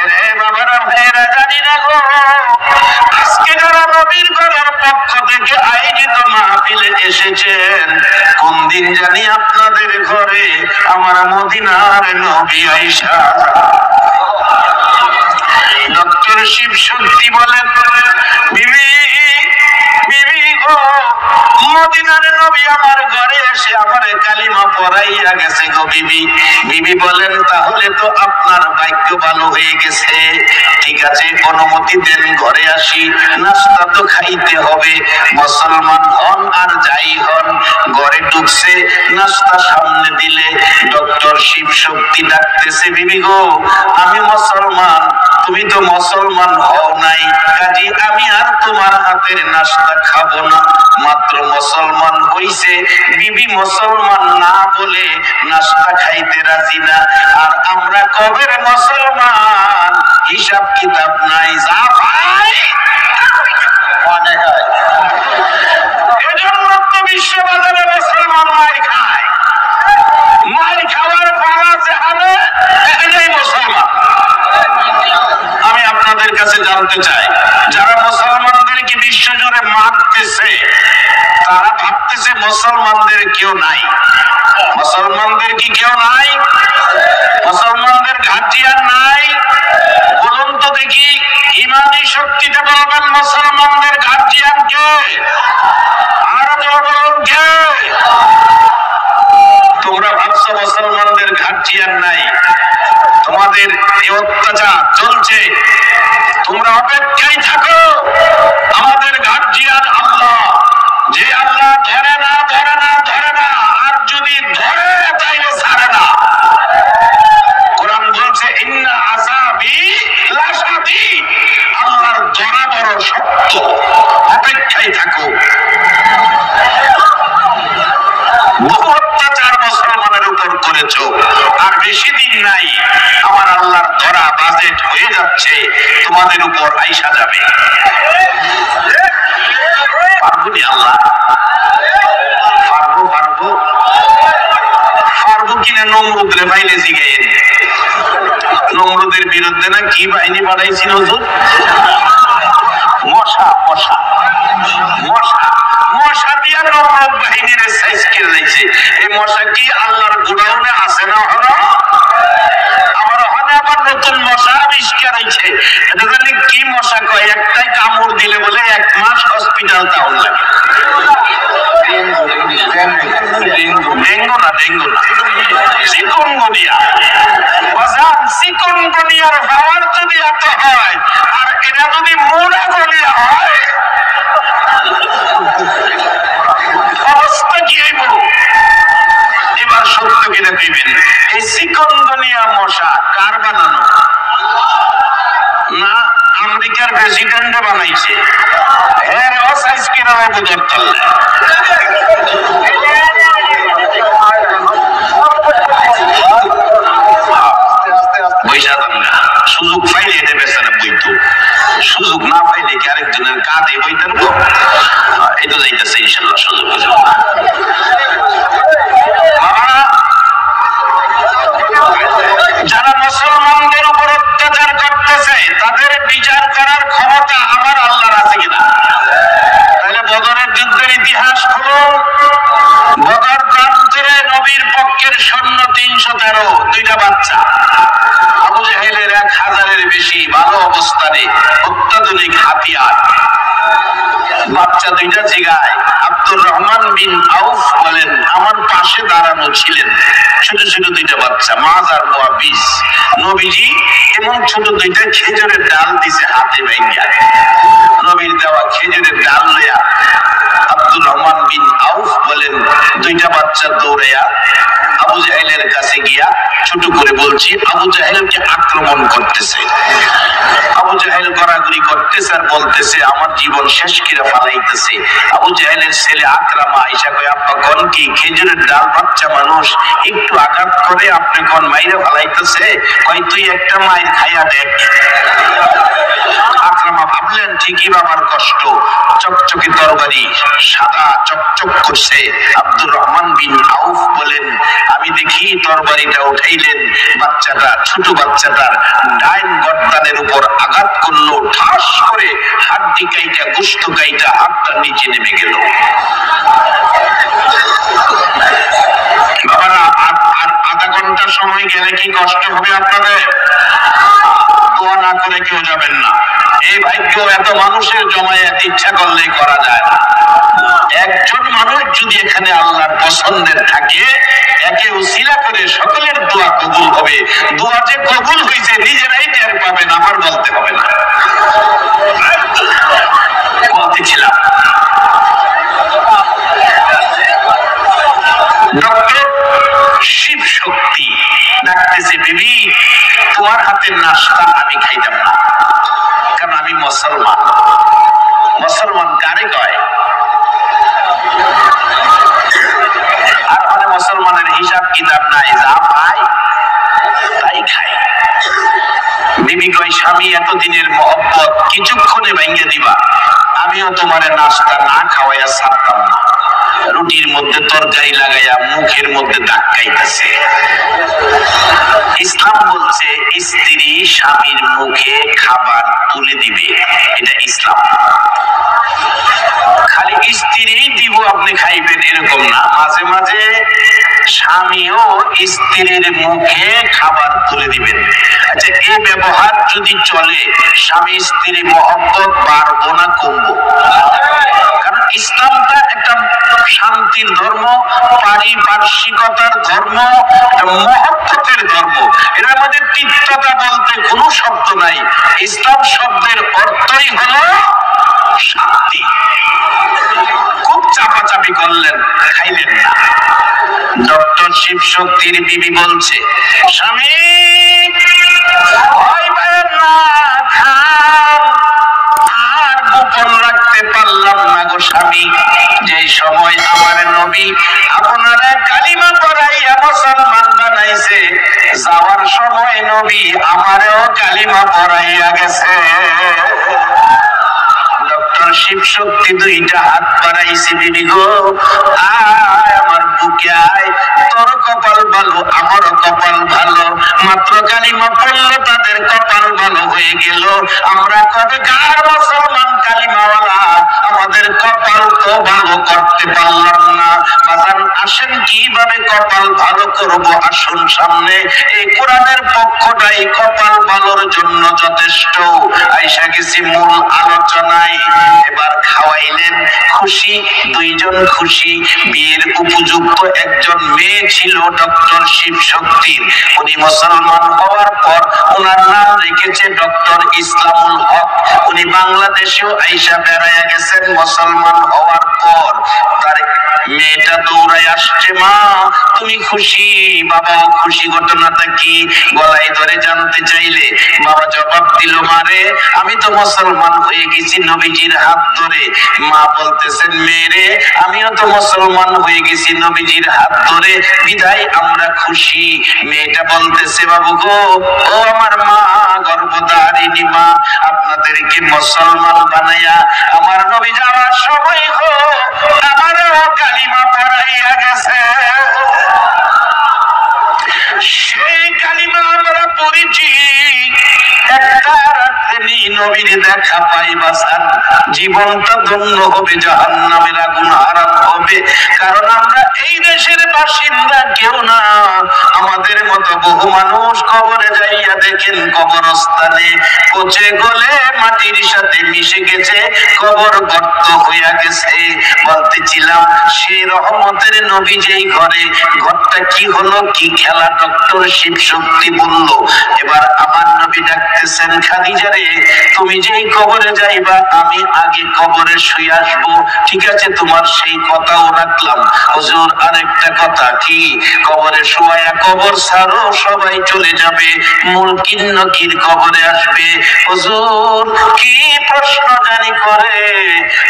রে বাবারা, ভাইরা, জানি না গো, আজকে যারা নবীর ঘরের পক্ষ থেকে আয়োজিত মাহফিলে এসেছেন, কোন দিন জানি আপনাদের ঘরে আমার মদিনার নবী আইসা। ডক্টর শিব শক্তি বলেন, বিবি বিবি গো, মদিনার নবী আমার ঘরে এসে আমারে কালিমা পড়াইয়া গেছে গো বিবি। বিবি বলেন, তাহলে তো আপনার ভাগ্য ভালো হয়ে গেছে। ঠিক আছে, অনুমতি দেন, ঘরে আসি, নাস্তা তো খাইতে হবে। মুসলমান হন আর যাই হন, ঘরে ঢুকছে, নাস্তা সামনে দিলে ডক্টর শিব শক্তি ডাকতেছে, বিবি গো, আমি মুসলমান, তুমি তো মুসলমান হও নাই, কাজী আমি আর তোমার হাতের নাস্তা খাবো না। মাত্র মুসলমান হইছে, বিবি মুসলমান না বলে নাস্তা খাইতে রাজি না। আর আমরা কবের মুসলমান, হিসাব কিতাব নাই, যা ভাই অনেক হয়। এজন্য তো বিশ্ববাজারে মুসলমান মার খায়, মার খাওয়ার পালা যেখানে এটাই মুসলমান। আমি আপনাদের কাছে জানতে চাই, যারা মুসলমানদেরকে বিশ্বজুড়ে মারতেছে, তারা ভাবতেছে মুসলমানদের কেউ নাই। মুসলমানদের কি কেউ নাই? মুসলমানদের গার্জিয়ান নাই? বলুন তো দেখি, ইমানি শক্তিতে বলবেন মুসলমানদের গার্জিয়ান কে? আরো জোরে বলুন, কে? তোমরা ভাবছো মুসলমানদের গার্জিয়ান নাই, তোমাদের এই অত্যাচার চলছে, তোমরা অপেক্ষায় থাকো। আমাদের গার্জিয়ান আল্লাহ, যে আল্লাহ ধরে না ধরে না ধরে না, আর যদি ধরে তাইলে ছাড়ে না। কোরআন বলছে, ইন্না আযাবি লাশাদীদ, আল্লাহর ধরা বড় শক্ত, অপেক্ষায় থাকো। বহু অত্যাচার মুসলমানের উপর করেছো, আর বেশি দিন নাই, আমার আল্লাহর ধরা বাজেট হয়ে যাচ্ছে, তোমাদের উপর আইসা যাবে। পারবনি আল্লাহ? পারবো পারবো পারবো কিনা? নমরুদ রে ভাইলে জিগাইন, নমরুদের বিরুদ্ধে না কি বাহিনী পাঠাইছিল হুজুর? মশা মশা মশা মশা দিয়া নমরুদ বাহিনীর সাইজ করে দিয়েছে। এই মশা কি আল্লাহর গোডাউনে আছে না? আমার ওখানে আবার নতুন মশা আবিষ্কার হয়েছে, এটা জানি কি মশা কয়, একটাই কামড় দিলে বলে 1 মাস হসপিটাল টাউন লাগে। ডেঙ্গু না, ডেঙ্গু না, চিকুনগুনিয়া। চিকুনগুনিয়ার ভাবার যদি এত হয়, আর এটা যদি মোনাগুনিয়া হয়, অবস্থা কি হইব? এবার সত্য কিনে দিবেন, এই চিকুনগুনিয়া মশা কার বানানো? না, আমেরিকার প্রেসিডেন্টে বানাইছে। এর অসাইজ কিরম বুঝর চললে বৈশা দাঙ্গা সুযোগ পাইলে এটা বেচারা বইতো, সুযোগ না পাইলে কি আরেকজনের কাঁধে বইতেন? এটা যাইতেছে ইনশাল্লাহ সুযোগ। যারা মুসলমানদের উপর অত্যাচার করতেছে, তাদের বিচার করার ক্ষমতা আমার আল্লাহর আছে কিনা? তাহলে বদরের যুদ্ধের ইতিহাস হলো, বদর প্রান্তরে নবীর পক্ষের সৈন্য 313, 2টা বাচ্চা। আবু জেহেলের 1000-এর বেশি, ভালো অবস্থানে, অত্যাধুনিক হাতিয়ার। বাচ্চা দুইটা জিগায়, আব্দুর রহমান বিন আউফ বলেন আমার পাশে দাঁড়ানো ছিলেন ছোট ছোট দুইটা বাচ্চা, মাছ আর মুয়াবিস। নবীজি এমন ছোট দুইটা খেজুরের ডাল দিছে হাতে ভাইঙ্গা, নবীর দেওয়া খেজুরের ডাল লইয়া আব্দুর রহমান বিন আউফ বলেন দুইটা বাচ্চা দৌড়াইয়া আবু জাহেলের কাছে গিয়া ছোট করে বলছি আবু জাহেলকে আক্রমণ করতেছে। আবু জাহেল গড়াগড়ি করতেছে আর বলতেছে আমার জীবন শেষ করে ফালাইতেছে। আবু জাহেলের ছেলে আকরামা আয়েশা কয় আব্বা কোন কি খেজুরের ডাল বাচ্চা মানুষ একটু আঘাত করে আপনি কোন মাইরা ফালাইতেছে? কয় তুই একটা মাইর খাইয়া দেখ। আকরামা ভাবলেন ঠিকই বাবার কষ্ট, চকচকে তরবারি সাদা চকচক করছে। আব্দুর রহমান বিন আউফ বলেন আমি দেখি তরবারিটা উঠাইলেন, বাচ্চাটা ছোট বাচ্চাটার ডাইন গর্দানের উপর আঘাত করলো, ঠাস করে হাড্ডি কাইটা গোশত কাইটা হাতটা নিচে নেমে গেল। বাবারা আর আধা ঘন্টা সময় গেলে কি কষ্ট হবে আপনাদের? দোয়া না করে কেউ যাবেন না। এই ভাগ্য এত মানুষের জমায়েত ইচ্ছা করলেই করা যায় না। একজন মানুষ যদি এখানে আল্লাহর পছন্দের থাকে, একে উসিলা করে সকলের দোয়া কবুল হবে। দোয়া যে কবুল হয়েছে নিজেরাই টের পাবেন, আমার বলতে হবে না। বলতেছিলাম ডক্টর শিব শক্তি ডাকতেছে বিবি তোমার হাতের নাস্তা আমি খাইতাম না, কারণ আমি মুসলমান। মুসলমান কারে কয়? আর মানে মুসলমানের হিসাব কিতাব নাই, যা পাই তাই খাই। বিবি কয় স্বামী এতদিনের মহব্বত কিছুক্ষণে ভেঙে দিবা, আমিও তোমারে নাস্তা না খাওয়াইয়া ছাড়তাম না। রুটির মধ্যে তরকারি লাগাইয়া মুখের মধ্যে দাগ খাইতেছে। ইসলাম বলছে স্ত্রী স্বামীর মুখে খাবার তুলে দিবে, এটা ইসলাম। খালি স্ত্রী দিব আপনি খাইবেন এরকম না, মাঝে মাঝে স্বামীও স্ত্রীর মুখে খাবার তুলে দিবেন। আচ্ছা এই ব্যবহার যদি চলে স্বামী স্ত্রী মহব্বত বাড়বো না কমবো? কারণ ইসলামটা একটা শান্তির ধর্ম, পারিপার্শ্বিকতার ধর্ম, মহব্বতের ধর্ম। এর মধ্যে তিক্ততা বলতে কোনো শব্দ নাই। ইসলাম শব্দের অর্থই হলো শান্তি। খুব চাপাচাপি করলেন, খাইলেন না। ডক্টর শিব শক্তির বিবি বলছে স্বামী ভয় পাবেন না, খান। আর গোপন রাখতে পারলাম না গো স্বামী, যে সময় আমার নবী আপনারা কালিমা পড়াইয়া মুসলমান বানাইছে, যাওয়ার সময় নবী আমারও কালিমা পড়াইয়া গেছে। ডক্টর শিব শক্তি দুইটা হাত বাড়াইছে, বিবি গো আয় আমার বুকে আয়, তোর কপাল ভালো আমারও কপাল ভালো, মাত্র কালিমা পড়লো তাদের কপাল ভালো হয়ে গেল। আমরা কবে কার মুসলমান কালিমাওয়ালা, আমাদের কপাল তো ভালো করতে পারলাম না। বাজান আসেন কিভাবে কপাল ভালো করব, আসুন সামনে। এই কোরআনের পক্ষটাই কপাল ভালোর জন্য যথেষ্ট। আইসা গেছি মূল আলোচনায়। এবার খাওয়াইলেন, খুশি, দুইজন খুশি। বিয়ের উপযুক্ত একজন মেয়ে ছিল ডক্টর শিব শক্তির। উনি মুসলমান হওয়ার পর ওনার নাম রেখেছে ডক্টর ইসলামুল হক। উনি বাংলাদেশেও আইসা বেড়াইয়া গেছেন মুসলমান হওয়ার পর। তার মেয়েটা দৌড়ায় আসছে, মা তুমি খুশি? বাবাও খুশি। ঘটনাটা কি গলায় ধরে জানতে চাইলে বাবা জবাব দিল, মারে আমি তো মুসলমান হয়ে গেছি নবীজির হাত ধরে। মা বলতেছেন মেয়েরে আমিও তো মুসলমান হয়ে গেছি নবীজির হাত ধরে, বিদায় আমরা খুশি। মেয়েটা বলতেছে বাবু গো, ও আমার মা, গর্ভধারিণী মা, আপনাদেরকে মুসলমান বানাইয়া আমার নবী যাওয়ার সময় গো আমারও কালিমা পড়াইয়া গেছে। সেই কালিমা আমরা পড়েছি, একটা রাত্রি নবীর দেখা পাই বাসান জীবনটা ধন্য হবে, জাহান্নামের আগুন হারাম হবে। কারণ আমরা এই দেশের বাসিন্দা কেউ না, আমাদের মতো বহু মানুষ কবরে যাইয়া দেখেন কবরস্থানে পচে গলে মাটির সাথে মিশে গেছে। কবর গর্ত হইয়া গেছে। বলতেছিলাম সেই রহমতের নবী যেই ঘরে, ঘরটা কি হলো, কি খেলা, ডক্টর শিব শক্তি বলল। এবার আমার নবী ডাকতেছেন, খাদিজা রে, তুমি যেই কবরে যাইবা আমি আগে কবরে শুয়ে আসবো, ঠিক আছে? তোমার সেই কথাও রাখলাম। হুজুর আরেকটা কথা, কি? কবরে শুয়ায়া কবর ছাড়ো, সবাই চলে যাবে, মুনকির নকির কবরে আসবে। হুজুর কি প্রশ্ন জানি করে,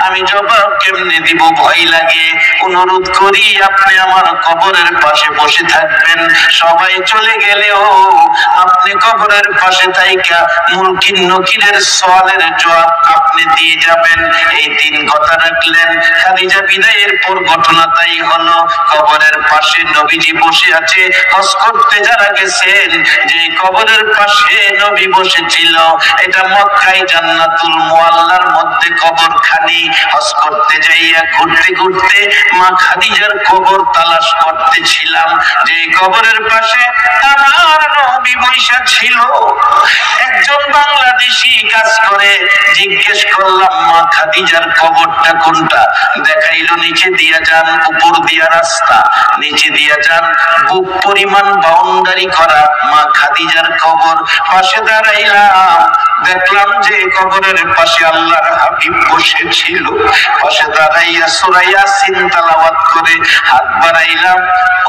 আমি জবাব কেমনে দিব, ভয় লাগে। অনুরোধ করি আপনি আমার কবরের পাশে বসে থাকবেন, সবাই চলে গেলেও আপনি কবরের পাশে থাইকা মুনকির নকিরের সওয়ালের জবাব আপনি দিয়ে যাবেন। এই তিন কথা রাখলেন। খাদিজা বিদায়ের পর ঘটনা তাই হলো, কবরের পাশে নবীজি বসে আছে। হজ করতে যারা গেছেন, যে কবরের পাশে নবী বসেছিল, এটা মক্কায় জান্নাতুল মুআল্লার মধ্যে কবরখানি। হজ করতে যাইয়া ঘুরতে ঘুরতে মা খাদিজার কবর তালাশ করতেছিলাম, যে কবরের পাশে আমার নবী বৈশা ছিল। একজন বাংলাদেশি কাজ করে, জিজ্ঞেস করলাম মা খাদিজার কবরটা কোনটা? দেখাইলো নিচে দিয়া যান, উপর দিয়া রাস্তা, নিচে দিয়া যান, বুক পরিমাণ বাউন্ডারি করা মা খাদিজার কবর। পাশে দাঁড়াইলাম, দেখলাম যে কবরের পাশে আল্লাহর হাবিব বসেছিল। পাশে দাঁড়াইয়া সূরা ইয়াসিন তেলাওয়াত করে হাত বাড়াইলাম,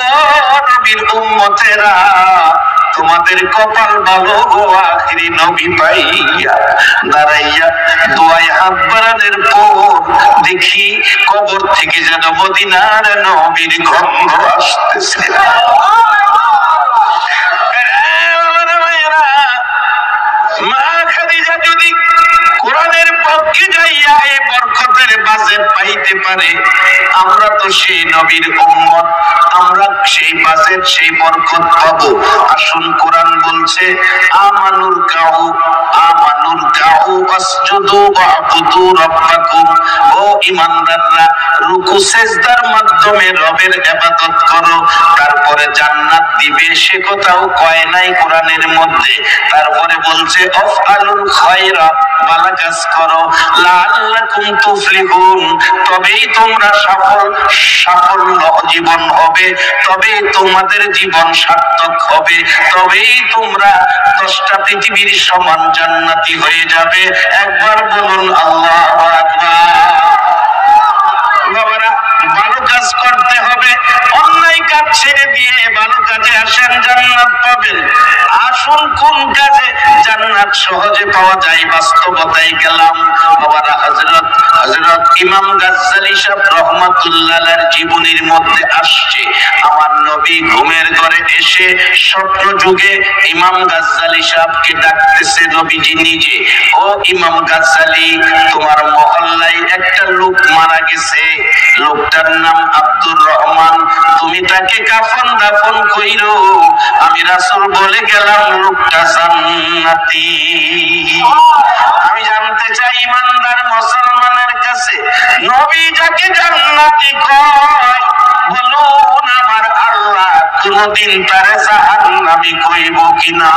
ও নবীর উম্মতেরা, তোমাদের কপাল ভালো গো, আখিরি নবী পাইয়া। দাঁড়াইয়া দোয়ায় হাত বাড়ানোর পর দেখি কবর থেকে যেন মদিনার নবীর গন্ধ আসতেছে। মা খাদিজা যদি কোরআনের পক্ষে যাইয়া এই বরকতের বাজেট পাইতে পারে, আমরা তো সেই নবীর উম্মত, আমরা সেই বাজেট, সেই বরকত পাবো। আসুন, কোরআন বলছে আমানুর কাউ আসজুদু ওয়াবুদু রাব্বাকুম, ও ঈমানদাররা, রুকু সিজদার মাধ্যমে রবের ইবাদত করো, তারপরে জান্নাত দিবে। সে কথাও কয় নাই কোরআনের মধ্যে। তারপরে বলছে আফআলুল খায়রা, ভালো কাজ করো, লাআল্লাকুম তুফলিহুন, তবেই তোমরা সাফল্য জীবন হবে, তবেই তোমাদের জীবন সার্থক হবে, তবেই তোমরা 10টা পৃথিবীর সমান জান্নাতি হয়ে যাবে। একবার বলুন আল্লাহু আকবার। বাবারা, ভালো কাজ করতে হবে, অন্যায় কাজ ছেড়ে দিয়ে ভালো কাজে আসেন, জান্নাত পাবেন। আসুন কোন কাজে জান্নাত সহজে পাওয়া যায়, বাস্তবতায় গেলাম। বাবারা, হযরত ইমাম গাজ্জালী সাহেব রাহমাতুল্লাহ আলাইহির জীবনীর মধ্যে আসছে, আমার নবী ঘুমের ঘরে এসে স্বপ্ন যুগে ইমাম গাজ্জালী সাহেবকে ডাকতেছে নবীজি নিজে, ও ইমাম গাজ্জালী, তোমার মহল্লায় একটা লোক মারা গেছে, লোকটার নাম আব্দুর রহমান, তুমি তাকে কাফন দাফন কইরো, আমি রাসূল বলে গেলাম লোকটা জান্নাতি। আমি জানতে চাই ইমানদার মুসলমানের কাছে, নবী যাকে জান্নাতি কয়, বলুন আমার আল্লাহ কোনদিন তারে জাহান্নামী কইব কিনা?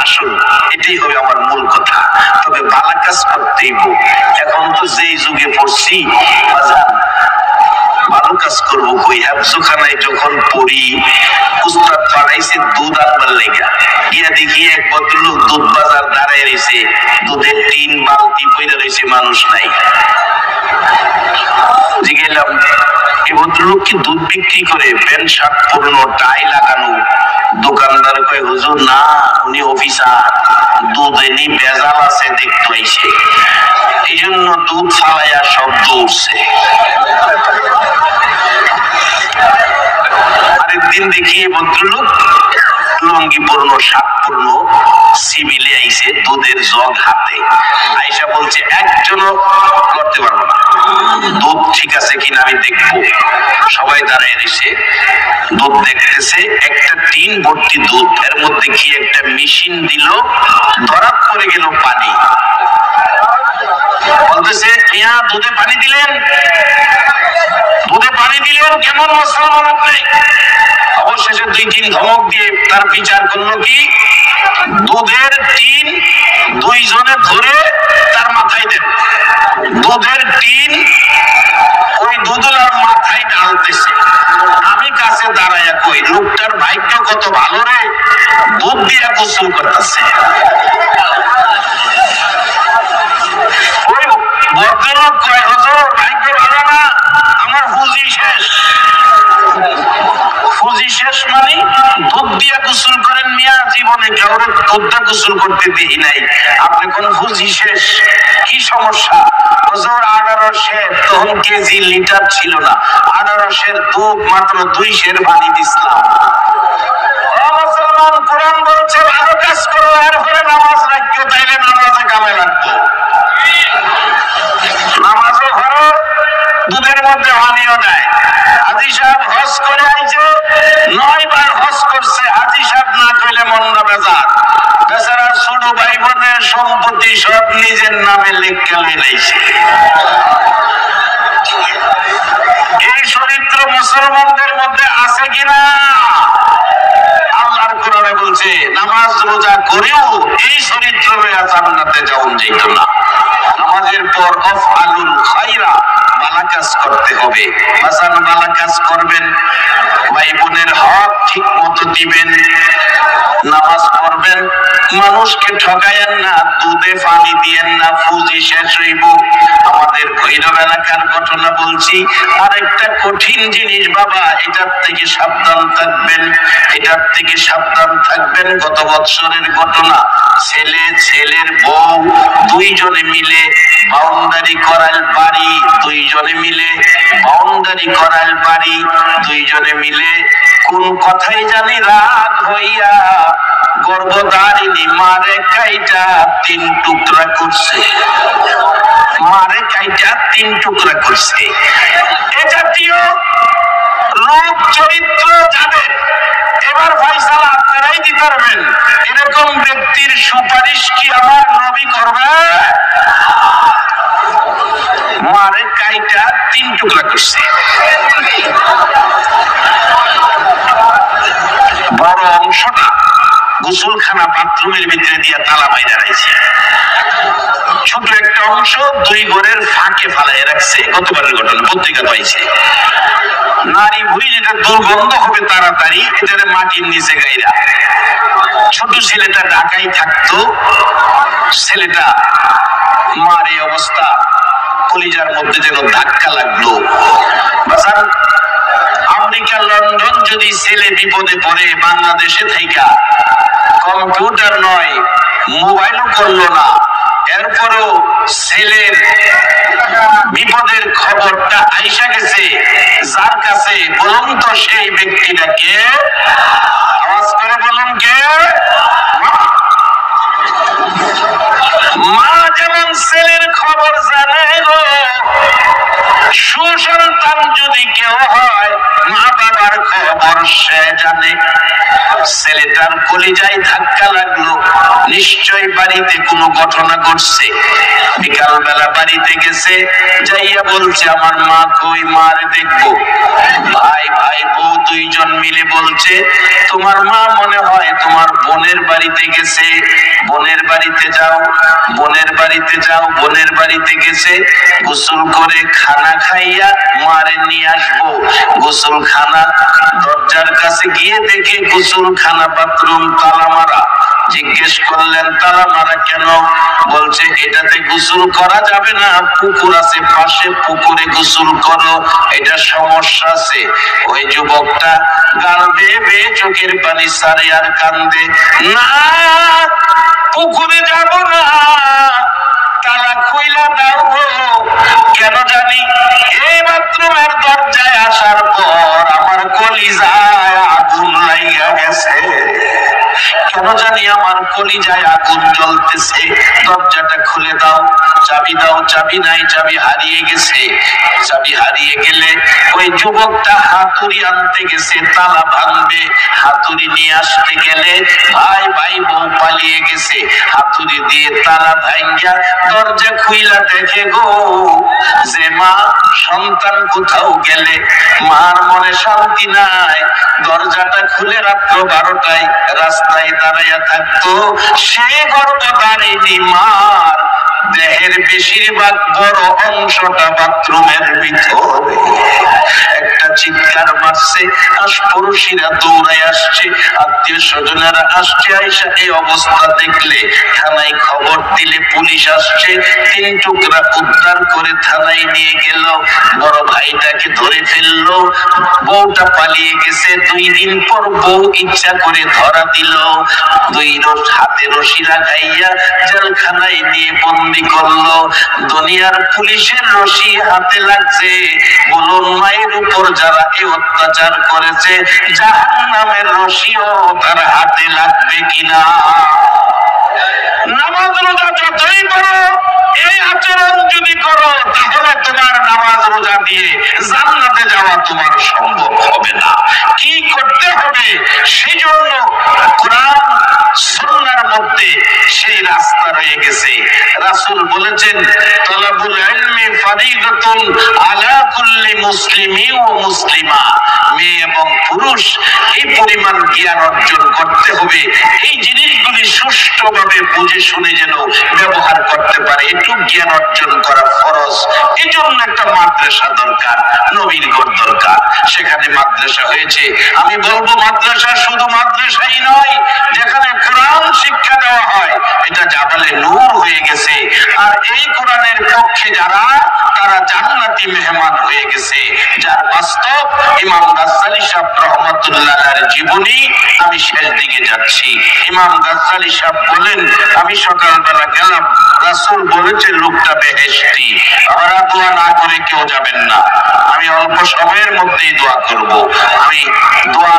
আসুন, এটাই হবে আমার মূল কথা। তবে ভালো কাজ করতেই হবে। এখন তো যেই যুগে পড়ছি, ভালো কাজ করবো কই? হেফজখানায় যখন পড়ি, উস্তাদ পাঠাইছে দুধ আনবার লেগা, গিয়া দেখি এক ভদ্রলোক দুধ বাজার দাঁড়ায় রয়েছে, দুধের টিন বালতি পইরা রয়েছে, মানুষ নাই। জিজ্ঞেলাম, এই ভদ্রলোক কি দুধ বিক্রি করে? প্যান্ট শার্ট পরনো, টাই লাগানো। দোকানদার কয়, হুজুর না, উনি অফিসার, দুধ এনি ভেজাল আছে দেখতে আইছে, এই জন্য দুধ ফালাইয়া শব্দ উঠছে। আরেকদিন দেখি ভদ্রলোক লুঙ্গি পরনো, শার্ট পরনো, সিভিলে আইছে, দুধের জগ হাতে। আইসা বলছে, একজনও করতে পারবো না, দুধ ঠিক আছে কিনা আমি দেখবো। সবাই দাঁড়ায় রয়েছে, দুধ দেখতেছে, একটা টিন ভর্তি দুধ, এর মধ্যে কি একটা মেশিন দিল, ধরা পড়ে গেল পানি। বলতেছে, মিয়া দুধে পানি দিলেন, দুধে পানি দিলেন, কেমন মুসলমান আপনি? অবশেষে 2-3 ধমক দিয়ে তার বিচার করলো কি, দুধের টিন টিন দুইজনে ধরে তার মাথায় দেন, দুধের টিন ওই দুধলার মাথায় ঢালতেছে। আমি কাছে দাঁড়াইয়া কই, লোকটার ভাগ্য কত ভালো রে, দুধ দিয়া গোসল করতেছে। ওই ভদ্রলোক কয়, হুজুর ভাগ্য ভালো না, আমার পুঁজি শেষ। পুঁজি শেষ মানে দুধ দিয়া গোসল করেন মিয়া, জীবনে কাউরে দুধটা গোসল করতে দিই নাই, আপনি কোন পুঁজি শেষ? কি সমস্যা? হুজুর 1800 তখন কেজি লিটার ছিল না, 1800 দুধ মাত্র 2 সের পানি দিছিলাম। মুসলমান, কোরআন বলছে ভালো কাজ করো, এরপরে নামাজ রাখো, তাইলে নামাজে কামে লাগতো। নামাজও ধরো, দুধের মধ্যে পানিও নাই। হাজী সাহেব হজ করে আইছে, 9 বার হজ করছে, হাজী সাহেব না কইলে মনটা বেজার। বেচারা ছোট ভাই বোনের সম্পত্তি সব নিজের নামে লিখে লইছে। এই চরিত্র মুসলমানদের মধ্যে আছে কিনা? আল্লাহর কোরআনে বলছে নামাজ রোজা করেও এই চরিত্র লইয়া জান্নাতে যাওন যেত না। নামাজের পর আফআলুল খায়রা, ভালো কাজ করতে হবে। বাজান ভালো কাজ করবেন, ভাই বোনের হক ঠিক মতো দিবেন, নামাজ পড়বেন, মানুষকে ঠকায়েন না, দুধে পানি দিয়েন না, পুঁজি শেষ হইব। আমাদের ভৈরব এলাকার ঘটনা বলছি, আরেকটা কঠিন জিনিস বাবা, এটার থেকে সাবধান থাকবেন, এটার থেকে সাবধান থাকবেন। গত বছরের ঘটনা, ছেলে ছেলের বউ দুইজনে মিলে বাউন্ডারি করাল বাড়ি, দুইজনে মিলে বাউন্ডারি করাল বাড়ি, দুইজনে মিলে কোন কথাই জানি রাগ হইয়া গর্ভধারিণী মারে কাইটা 3 টুকরা করছে। মারে কাইটা 3 টুকরা করছে। এ জাতীয় রূপ চরিত্র যাদের, এবার ফয়সালা আপনারাই দিতে পারবেন, এরকম ব্যক্তির সুপারিশ কি আমার নবী করবে? মারে কাইটা 3 টুকরা করছে। বড় অংশটা গোসলখানা বাথরুমের ভিতরে দিয়ে তালা বাইরে রাখছে, ছোট একটা অংশ 2 ঘরের ফাঁকে ফালাই রাখছে। গতবারের ঘটনা পত্রিকা পাইছে। নারী ভুঁড়ি যেটা দুর্গন্ধ হবে তাড়াতাড়ি, এটারে মাটির নিচে গাইরা। ছোট ছেলেটা ঢাকাই থাকতো, ছেলেটা মার এই অবস্থা, কলিজার মধ্যে যেন ধাক্কা লাগলো। বাজার আমেরিকা লন্ডন যদি ছেলে বিপদে পড়ে, বাংলাদেশে থাইকা কম্পিউটার নয় মোবাইলও করলো না, এরপরও ছেলের বিপদের খবরটা আইসা গেছে যার কাছে, বলুন তো সেই ব্যক্তিটাকে, আওয়াজ করে বলুন কে? মা যেমন ছেলের খবর জানে গো, সুসন্তান যদি কেউ হয় মা বাবার খবর সে জানে। ছেলেটার কলিজায় ধাক্কা লাগলো, নিশ্চয় বাড়িতে কোনো ঘটনা ঘটছে। বিকাল বেলা বাড়িতে গেছে, যাইয়া বলছে আমার মা কই, মারে দেখবো। ভাই ভাই বউ দুইজন মিলে বলছে তোমার মা মনে হয় তোমার বোনের বাড়িতে গেছে, বোনের বাড়িতে যাও, বোনের বাড়িতে যাও। বোনের বাড়িতে গেছে, গোসল করে খানা খাইয়া মারে নিয়ে আসবো। গোসলখানা দরজার কাছে গিয়ে দেখে গোসলখানা বাথরুম তালা মারা। জিজ্ঞেস করলেন তালা মারা কেন? বলছে এটাতে গোসল করা যাবে না, পুকুর আছে পাশে, পুকুরে গোসল করো, এটা সমস্যা আছে। ওই যুবকটা গাল বেয়ে বেয়ে চোখের পানি সারে আর কান্দে, না পুকুরে যাব না, তালা খুইলা দাও গো। কেন জানি এই বাথরুমের দরজায় আসার পর আমার কলিজায় আগুন লাইগা গেছে, কেন জানি আমার কলিজায় আগুন জ্বলতেছে, দরজাটা খুলে দাও। চাবি দাও, চাবি নাই, চাবি হারিয়ে গেছে। চাবি হারিয়ে গেলে ওই যুবকটা হাতুড়ি আনতে গেছে, তালা ভাঙবে। হাতুড়ি নিয়ে আসতে গেলে ভাই ভাই বউ পালিয়ে গেছে। হাতুড়ি দিয়ে তালা ভাঙ্গা দরজা খুইলা দেখে গো যে মা সন্তান কোথাও গেলে। মার মনে শান্তি নাই। দরজাটা খুলে রাত্র 12টায় রাস্তায় দাঁড়াইয়া থাকতো। সে গর্ভধারিণী মার দেহের বেশিরভাগ বড় অংশটা বাথরুমের ভিতরে। একটা চিৎকার মারছে, আশপাশিরা দৌড়ায় আসছে, আত্মীয় স্বজনেরা আসছে। আইসা এই অবস্থা দেখলে থানায় খবর দিলে পুলিশ আসছে। 3 টুকরা উদ্ধার করে থানায় নিয়ে গেল। বড় ভাইটাকে ধরে ফেললো। বউটা পালিয়ে গেছে। 2 দিন পর বউ ইচ্ছা করে ধরা দিল। 2 হাতে রশি লাগাইয়া জেলখানায় নিয়ে বন্দি করলো। দুনিয়ার পুলিশের রশি হাতে লাগছে, বলুন মায়ের উপর যারা এই অত্যাচার করেছে জাহান্নামের রশিও তার হাতে লাগবে কিনা? নামাজ রোজা যতই করো, এই আচরণ যদি করো, তাহলে তোমার নামাজ রোজা দিয়ে জান্নাতে যাওয়া তোমার সম্ভব হবে না। কি করতে হবে? সেই জন্য কোরআন সুন্নাহর মধ্যে সেই রাস্তা রয়ে গেছে। রাসূল বলেছেন, তালাবুল ইলমি ফারিদাতুন আলা কুল্লি মুসলিমিন ওয়া মুসলিমা। মেয়ে এবং পুরুষ এই পরিমাণ জ্ঞান অর্জন করতে হবে, এই জিনিসগুলি সুষ্ঠুভাবে বুঝে শুনে যেন ব্যবহার করতে পারে। একটু জ্ঞান অর্জন করা ফরজ। এই জন্য একটা মাদ্রাসা দরকার, নবীর ঘর দরকার। সেখানে মাদ্রাসা হয়েছে। আমি বলবো মাদ্রাসা শুধু মাদ্রাসাই নয়, যেখানে কোরআন শিক্ষা দেওয়া হয়, এটা জাবালে নূর হয়ে গেছে। আর এই কোরআনের পক্ষে যারা, তারা জান্নাতি মেহমান হয়ে গেছে। যার বাস্তব ইমাম গাজ্জালী সাহেব রহমাতুল্লাহর জীবনী। আমি শেষ দিকে যাচ্ছি। ইমাম গাজ্জালী সাহেব বলেন, আমি সকালবেলা গেলাম, রাসূল বলেছে লোকটা বেহেশতি। আপনারা দোয়া না করে কেউ যাবেন না। আমি অল্প সময়ের মধ্যেই দোয়া করব। আমি দোয়া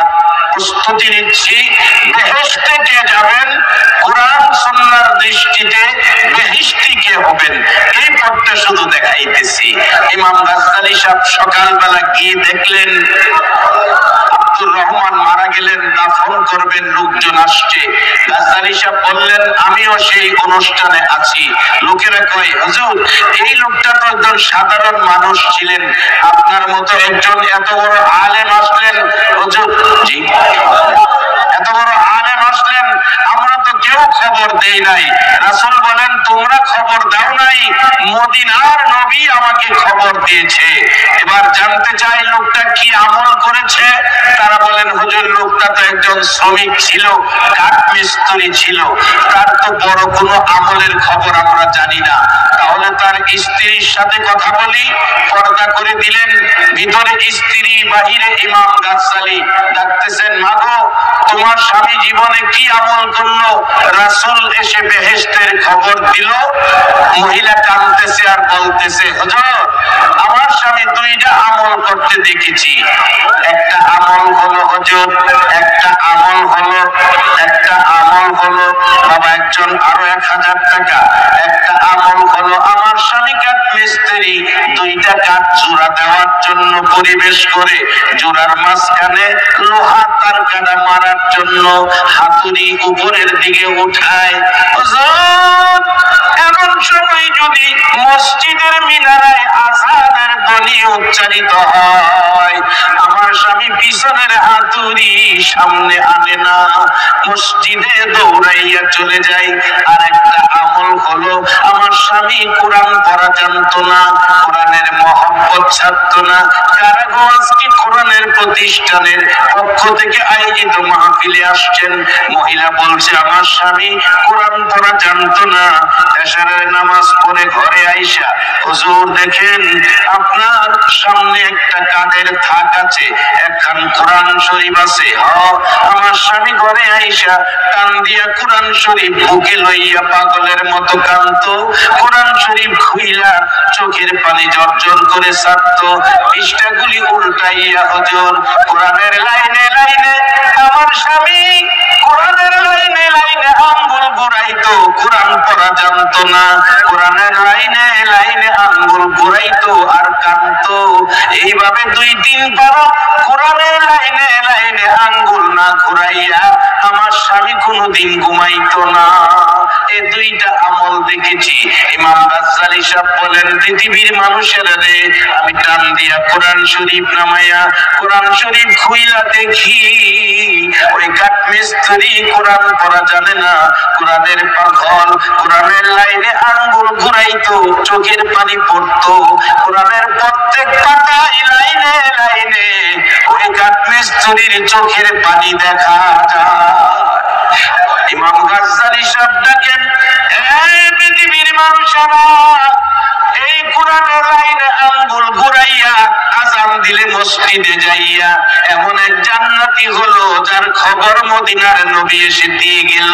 প্রস্তুতি নিচ্ছি। বেহেশতে কে যাবেন, কোরআন সুন্নাহর দৃষ্টিতে বেহেশতি কে হবেন, এই পথটা শুধু দেখাইতেছি। ইমাম গাজ্জালী সাহেব সকালবেলা গিয়ে দেখলেন আব্দুর রহমান মারা গেলেন, দাফন করবেন, লোকজন আসছে। গাজ্জালী সাহেব বললেন, আমিও সেই অনুষ্ঠানে আছি। লোকেরা কয়, হুজুর এই লোকটা তো একজন সাধারণ মানুষ ছিলেন, আপনার মতো একজন এত বড় আলেম আসলেন। হুজুর, জি, এত বড় আলেম আসলেন, আমরা তো কেউ খবর দেই নাই। রাসূল বলেন, তোমরা খবর দাও নাই, মদিনার নবী আমাকে খবর দিয়েছে। এবার জানতে চাই লোকটা কি আমল করেছে। তারা বলেন, হুজুর লোকটা তো একজন শ্রমিক ছিল, কাঠ মিস্ত্রি ছিল, তার তো বড় কোনো আমলের খবর আমরা জানি না। তাহলে তার স্ত্রীর সাথে কথা বলি। পর্দা করে দিলেন। ভিতরে স্ত্রী, বাহিরে ইমাম গাজ্জালী। ডাকতেছেন, মাগো তোমার স্বামী জীবনে কি আমল করলো? রাসূল এসে বেহেশতের খবর দিল। মহিলা কাঁদতেছে আর বলতেছে, হুজুর আমার স্বামী 2টা আমল করতে দেখেছি। একটা আমল হলো হুজুর, একটা আমল হলো বাবা একজন আরো 1000 টাকা। একটা আমল হলো আমার স্বামী কাঠ মিস্ত্রি, 2টা কাঠ জোড়া দেওয়ার জন্য পরিবেশ করে জোড়ার মাঝখানে লোহা তার কাটা মারার জন্য হাতুড়ি উপরের দিকে উঠায়। এমন সময় যদি মসজিদের মিনারায় আযানের ধ্বনি উচ্চারিত হয়, আমার স্বামী পিছনের হাতুড়ি সামনে আনে না, মসজিদে দৌড়াইয়া চলে যায়। আর একটা আমল হলো আমার স্বামী কোরআন পড়া জানতো না, কোরআনের মহব্বত ছাড়তো না। কারাগঞ্জকে কোরআনের প্রতিষ্ঠানের পক্ষ থেকে আয়োজিত মাহফিলে আসছেন। মহিলা বলছে, আমার স্বামী কোরআন পড়া জানতো না। এশারের নামাজ পড়ে ঘরে আইসা, হুজুর দেখেন আপনার সামনে একটা কাঠের থাক আছে, একখান কোরআন শরীফ আছে। আমার স্বামী ঘরে আইসা টান দিয়া কোরআন শরীফ বুকে লইয়া পাগলের মতো কাঁদতো। কোরআন শরীফ খুইলা চোখের পানি জর্জর করে ছাড়তো। পৃষ্ঠাগুলি উল্টাইয়া হুজুর কোরআনের লাইনে লাইনে আমার স্বামী কোরআনের লাইনে লাইনে আঙ্গুল ঘুরাইতো। কোরআন পড়া জানতো না, কোরআনের লাইনে লাইনে আঙ্গুল ঘুরাইতো আর কাঁদতো। এইভাবে 2-3 পারা কোরআনের লাইনে লাইনে আঙ্গুল না ঘুরাইয়া আমার স্বামী কোনোদিন ঘুমাইতো না। এই 2টা আমল দেখেছি। ইমাম গাজ্জালী সাহেব বলেন, পৃথিবীর মানুষের রে আমি টান দিয়া কোরআন শরীফ নামাইয়া কোরআন শরীফ খুইলা দেখি ওই কাঠমিস্ত্রি কোরআন পড়া জানে না, কোরআনের পাগল, কোরআনের লাইনে আঙ্গুল ঘুরাইতো, চোখের পানি পড়তো। কোরআনের প্রত্যেক পাতায় লাইনে লাইনে ওই কাঠমিস্ত্রির চোখের পানি দেখা যায়। ইমাম গাজ্জালী সাহেব ডাকেন, এই পৃথিবীর মানুষেরা, এই কোরআনের লাইনে আঙ্গুল ঘুরাইয়া আযান দিলে মসজিদে যাইয়া এমন এক জান্নাতি হলো যার খবর মদিনার নবী এসে দিয়ে গেল।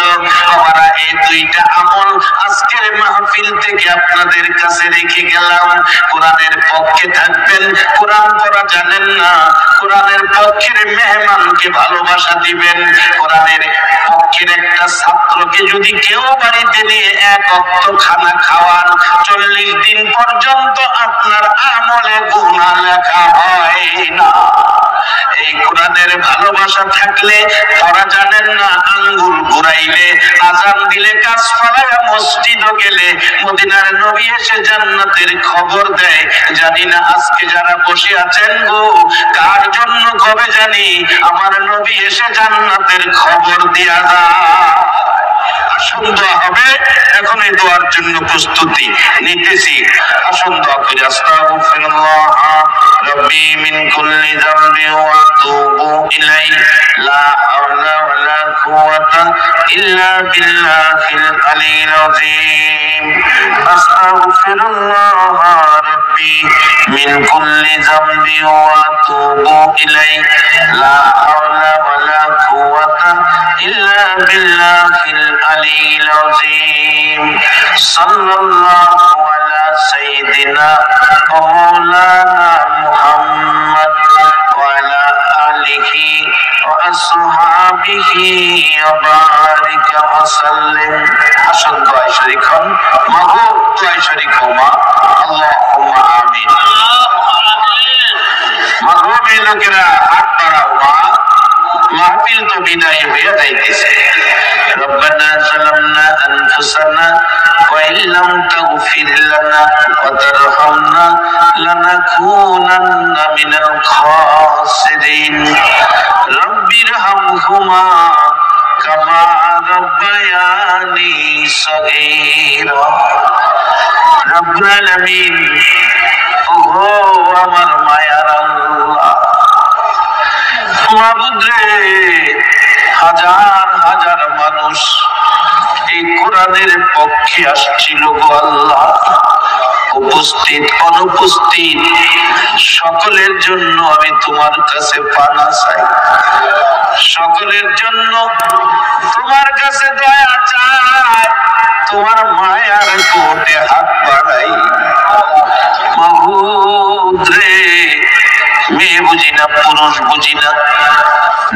বাবারা, এই 2টা আমল আজকের মাহফিল থেকে আপনাদের কাছে রেখে গেলাম। কোরআনের পক্ষে থাকবেন, কোরআন পড়া জানেন না, কোরআনের পক্ষের মেহমানকে ভালোবাসা দিবেন। কোরআনের পক্ষের একটা ছাত্রকে যদি কেউ বাড়িতে নিয়ে 1 ওয়াক্ত খানা খাওয়ান, 40 দিন পর্যন্ত আপনার আমলে গুনাহ লেখা হয় না। এই কোরআনের ভালোবাসা থাকলে, পড়া জানেন না, আঙ্গুল ঘুরাইলে, আযান দিলে, কাজ ফলাইয়া মসজিদে গেলে মদিনার নবী এসে জান্নাতের খবর দেয়। জানি না আজকে যারা বসে আছেন গো, কার জন্য কবে জানি আমার নবী এসে জান্নাতের খবর দিয়া যায়। আসুন দোয়া হবে, এখন এই দোয়ার জন্য প্রস্তুতি নিতেছি। আসুন দোয়া করি। আস্তাগফিরুল্লাহ রাব্বি মিন কুল্লি যামবি ওয়া আতুবু ইলাইহি লা হাওলা ওয়ালা কুওয়াতা ইল্লা বিল্লাহিল আলিয়্যিল আযীম। আস্তাগফিরুল্লাহ রাব্বি মিন কুল্লি যামবি ওয়া আতুবু ইলাইহি লা হাওলা ওয়ালা কুওয়াতা ইল্লা বিল্লাহিল আলিয়্যিল আযীম। সাল্লাল্লাহু আলা সাইয়্যিদিনা ওয়া মাওলানা মুহাম্মদ ওয়া আলা আলিহি ওয়া আসহাবিহি ওয়া বারিকা ওয়া সাল্লিম। আসুন দোয়া শরীক হন, মাগো দোয়া শরীক হও মা। আল্লাহুম্মা আমিন। মাগো মেয়ে লোকেরা হাত বাড়াও মা, মাহফিল তো বিদায় হয়ে যাইতেছে। ربنا ظلمنا أنفسنا وإن لم تغفر لنا وترحمنا لنكونن من الخاسرين رب ارحمهما كما ربياني صغيرا رب العالمين ওগো আমার মায়ার আল্লাহ, মাবুদ রে, হাজার হাজার মানুষ এই কোরআনের পক্ষে আসছিল গো আল্লাহ। উপস্থিত অনুপস্থিত সকলের জন্য আমি তোমার কাছে পানা চাই, সকলের জন্য তোমার কাছে দয়া চাই, তোমার মায়ার কোটে হাত বাড়াই। মাবুদ রে, মেয়ে বুঝি না, পুরুষ বুঝি না,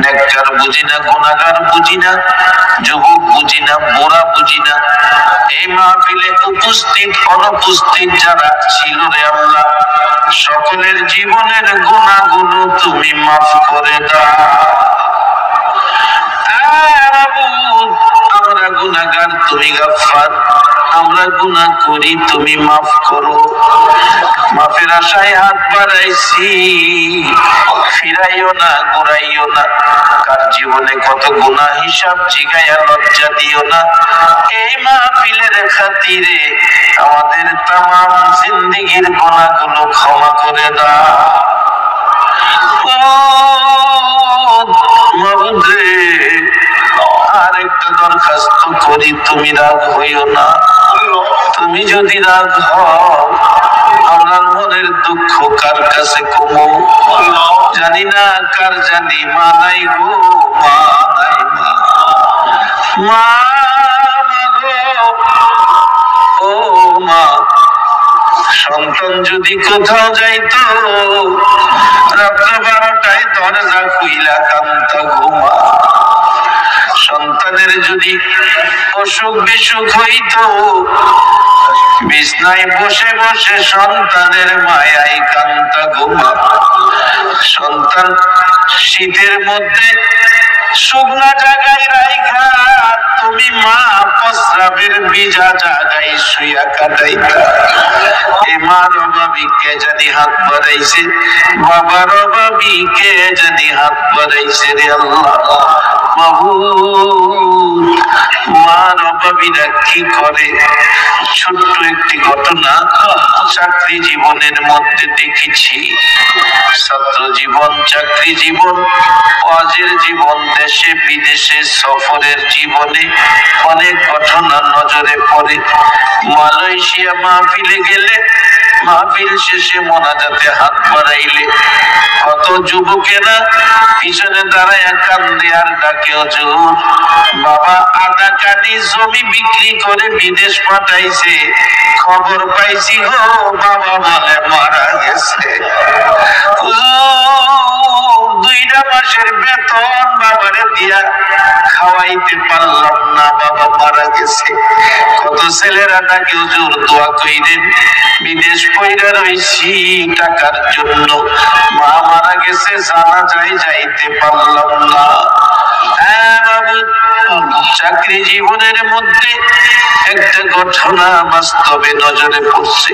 নেককার বুঝি না, গুনাহগার বুঝি না, যুবক বুঝি না, বুড়া বুঝি না, এই মাহফিলে উপস্থিত অনুপস্থিত যারা ছিল রে আল্লাহ, সকলের জীবনের গুনাহগুলো তুমি মাফ করে দাও। আমরা গুনাহগার, তুমি গাফফার, আমরা গুনাহ করি, তুমি মাফ করো। মাফের আশায় হাত বাড়াইছি, ফিরাইও না, ঘুরাইও না। কার জীবনে কত গুনাহ হিসাব জিগায়া লজ্জা দিও না। এই মাহফিলের খাতিরে আমাদের তামাম জিন্দেগির গুনাহগুলো ক্ষমা করে দাও। মাবুদ রে, আর একটা দরখাস্ত করি, তুমি রাগ হইও না। তুমি যদি রাগ হও, আমার মনের দুঃখ কার কাছে কমো জানি না, কার জানি মা নাই গো, মা নাই, মা গো, ও মা। সন্তান যদি কোথাও যাইতো, রাত্র 12টায় দরজা খুইলা কান্তা ঘুমা। সন্তানের সন্তানের যদি অসুখ বিসুখ হইতো, বিছনায় বসে বসে সন্তানের মায়ায় কান্তা ঘুমা। সন্তান শীতের মধ্যে শুকনা জায়গায় রাইখা তুমি মা প্রস্রাবের ভিজা জায়গায় শুয়া কাটাইতা। এ মার অভাবী কে জানি হাত বাড়াইছে, বাবার অভাবী কে জানি হাত বাড়াইছে রে আল্লাহ। মাবুদ, মার অভাবীরা কি করে? ছোট্ট একটি ঘটনা চাকরি জীবনের মধ্যে দেখেছি। ছাত্র জীবন, চাকরি জীবন, ওয়াজের জীবন, দেশে বিদেশে সফরের জীবনে অনেক ঘটনা নজরে পড়ে। মালয়েশিয়া মাহফিলে গেলে মাহফিল শেষে মোনাজাতে হাত বাড়াইলে কত যুবকেরা পিছনে দাঁড়ায় কান্দে আর ডাকে, হুজুর বাবা আধা কানি জমি বিক্রি করে বিদেশ পাঠাইছে, খবর পাইছি গো বাবা বলে মারা গেছে। দুইটা মাসের বেতন বাবারে দিয়া খাওয়াইতে পারলাম না, বাবা মারা গেছে। কত ছেলেরা ডাকে, হুজুর দোয়া কইরেন, বিদেশ পয়রা রইছি টাকার জন্য, মা মারা গেছে, জানা যায় যাইতে পারলাম না। হ্যাঁ বাবু, চাকরি জীবনের মধ্যে একটা ঘটনা বাস্তবে নজরে পড়ছে।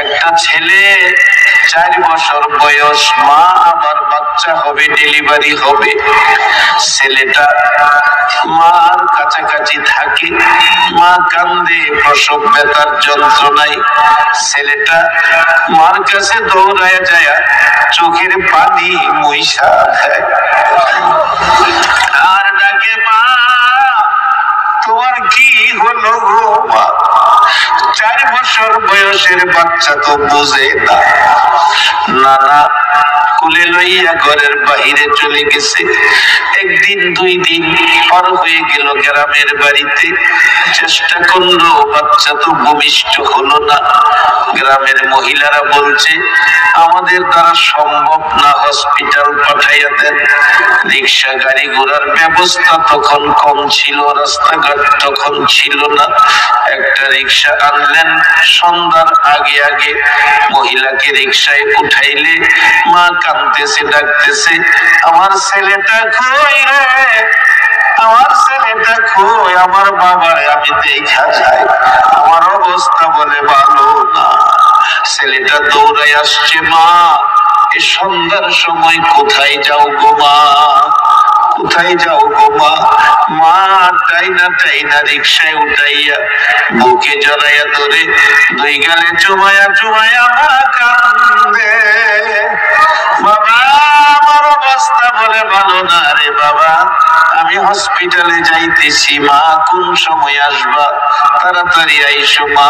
একটা ছেলে 4 বছর বয়স, মা আবার বাচ্চা হবে, ডেলিভারি হবে। ছেলেটা মার কাছাকাছি থাকে, মা কান্দে প্রসব ব্যথার যন্ত্রণায়। ছেলেটা মার কাছে দৌড়ায় যায়, চোখের পানি মুইসা দেয় আর ডাকে, মা তোমার কি হলো গো মা? 4 বছর বয়সের বাচ্চা তো বোঝে না। নানা কোলে লইয়া ঘরের বাহিরে চলে গেছে। একদিন 2 দিন পার হয়ে গেল, গ্রামের বাড়িতে চেষ্টা করলো, বাচ্চা তো ভূমিষ্ঠ হলো না। গ্রামের মহিলারা বলছে আমাদের দ্বারা সম্ভব না, হসপিটাল পাঠাইয়া দেন। রিক্সা গাড়ি ঘোড়ার ব্যবস্থা তখন কম ছিল, রাস্তাঘাট তখন ছিল না। একটা রিক্সা আনলেন, সন্ধ্যার আগে আগে মহিলাকে রিক্সায় উঠাইলে মা কাঁদতেছে, ডাকতেছে, আমার ছেলেটা কই রে, আমার ছেলেটা কই, আমার বাবার আমি দেখা যাই, আমার অবস্থা বলে ভালো না। ছেলেটা দৌড়াই আসছে, মা এই সন্ধ্যার সময় কোথায় যাও গো মা, কোথায় যাও গো মা? মা টাইনা টাইনা রিক্সায় উঠাইয়া বুকে জড়াইয়া ধরে 2 গালে চুমায়া চুমায়া মা কান্দে, বাবা আমার অবস্থা বলে ভালো না রে বাবা, আমি হসপিটালে যাইতেছি, মা কোন সময় আসবা? তাড়াতাড়ি আইসো মা,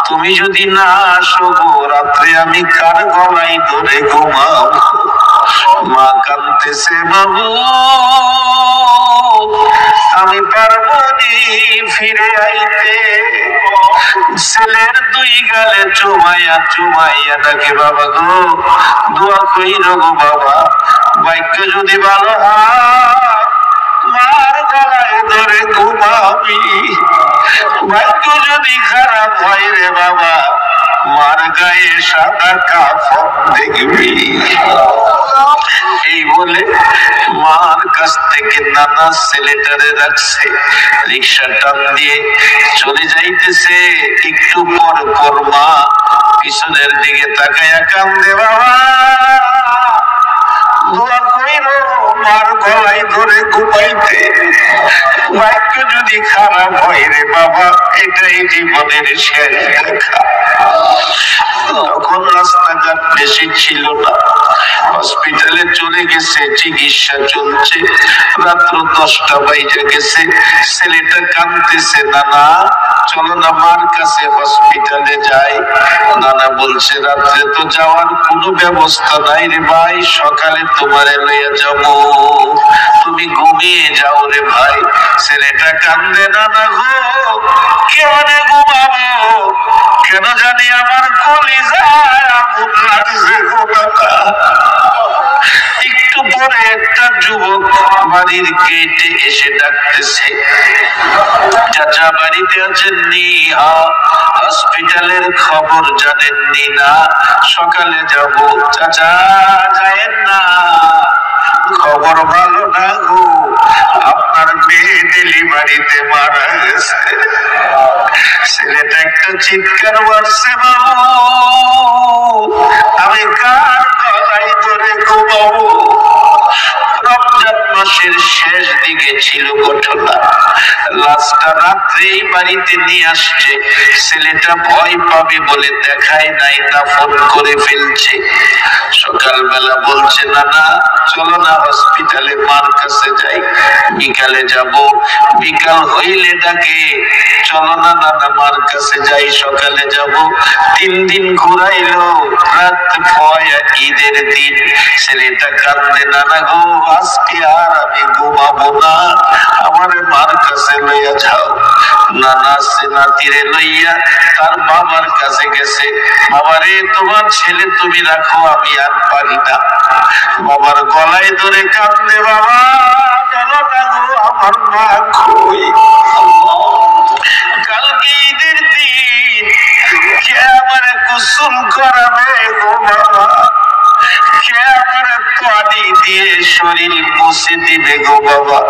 তুমি যদি না আসো গো রাত্রে আমি কার গলায় ধরে ঘুমাবো। মা কাঁদতেছে, বাবু আমি পারবো নি ফিরে আইতে। ছেলের 2 গালে চুমাইয়া চুমাইয়া ডাকে, বাবা গো দোয়া কইরো গো বাবা, ভাগ্য যদি ভালো হয় মার গলায় ধরে ঘুমাবি, ভাগ্য যদি খারাপ হয় রে বাবা মার গায়ে সাদা কাফন দেখবি। এই বলে মার কাছ থেকে নানা ছেলেটারে রাখছে, রিক্সা টান দিয়ে চলে যাইতেছে। একটু পর পর মা পিছনের দিকে তাকায়া কান্দে, বাবা দোয়া কইরো মার গলায় ধরে ঘুমাইতে, ভাগ্য যদি খারাপ হয় রে বাবা এটাই জীবনের শেষ দেখা। তখন রাস্তাঘাট বেশি ছিল না, হসপিটালে চলে গেছে, চিকিৎসা চলছে। রাত্র 10টা বাজে গেছে, ছেলেটা কাঁদতেছে, নানা চলো না মার কাছে হসপিটালে যাই। নানা বলছে রাত্রে তো যাওয়ার কোনো ব্যবস্থা নাই রে ভাই, সকালে তোমারে লইয়া যাবো, তুমি ঘুমিয়ে যাও রে ভাই। ছেলেটা কান্দে, নানা গো কেমনে ঘুমাবো, কেন জানি আমার কলিজায় আগুন লাগছে গো বাবা। একটু পরে একটা যুবক বাড়ির গেটে এসে ডাকতেছে, চাচা বাড়িতে আছেন নি? হসপিটালের খবর জানেননি না? সকালে যাব। চাচা যায়েন না, খবর ভালো না গো, আপনার মেয়ে ডেলিভারিতে মারা গেছে। ছেলেটা একটা চিৎকার মারছে, বাবু আমি কার গলায় ধরে ঘুমাবো? রমজান মাসের শেষ দিকে ছিল ঘটনা, লাশটা রাত্রেই বাড়িতে নিয়ে আসছে। ছেলেটা ভয় পাবে বলে দেখায় নাই, না ফোন করে ফেলছে। সকালবেলা বলছে, না না চলো না হসপিটালে মার কাছে যাই, বিকালে যাব। বিকাল হইলে ডাকে, চলো না নানা মার কাছে যাই, সকালে যাব। 3 দিন ঘুরাইলো, রাত ভয় ঈদের দিন। ছেলেটা কান্দে, নানা গো আজকে আর আমি ঘুমাবো না, আমার মার কাছে লইয়া যাও। নানা নাতিরে লইয়া তার বাবার কাছে গেছে। বাবারে তোমার ছেলে তুমি রাখো, আমি আর পারি না। বাবার গলায় ধরে কান্দে, বাবা চলো না গো, আমার মা কই? কালকে ঈদের দিন কে আমার গোসল করাবে গো বাবা? কে আমার পানি দিয়ে শরীর মুছে দিবে গো বাবা?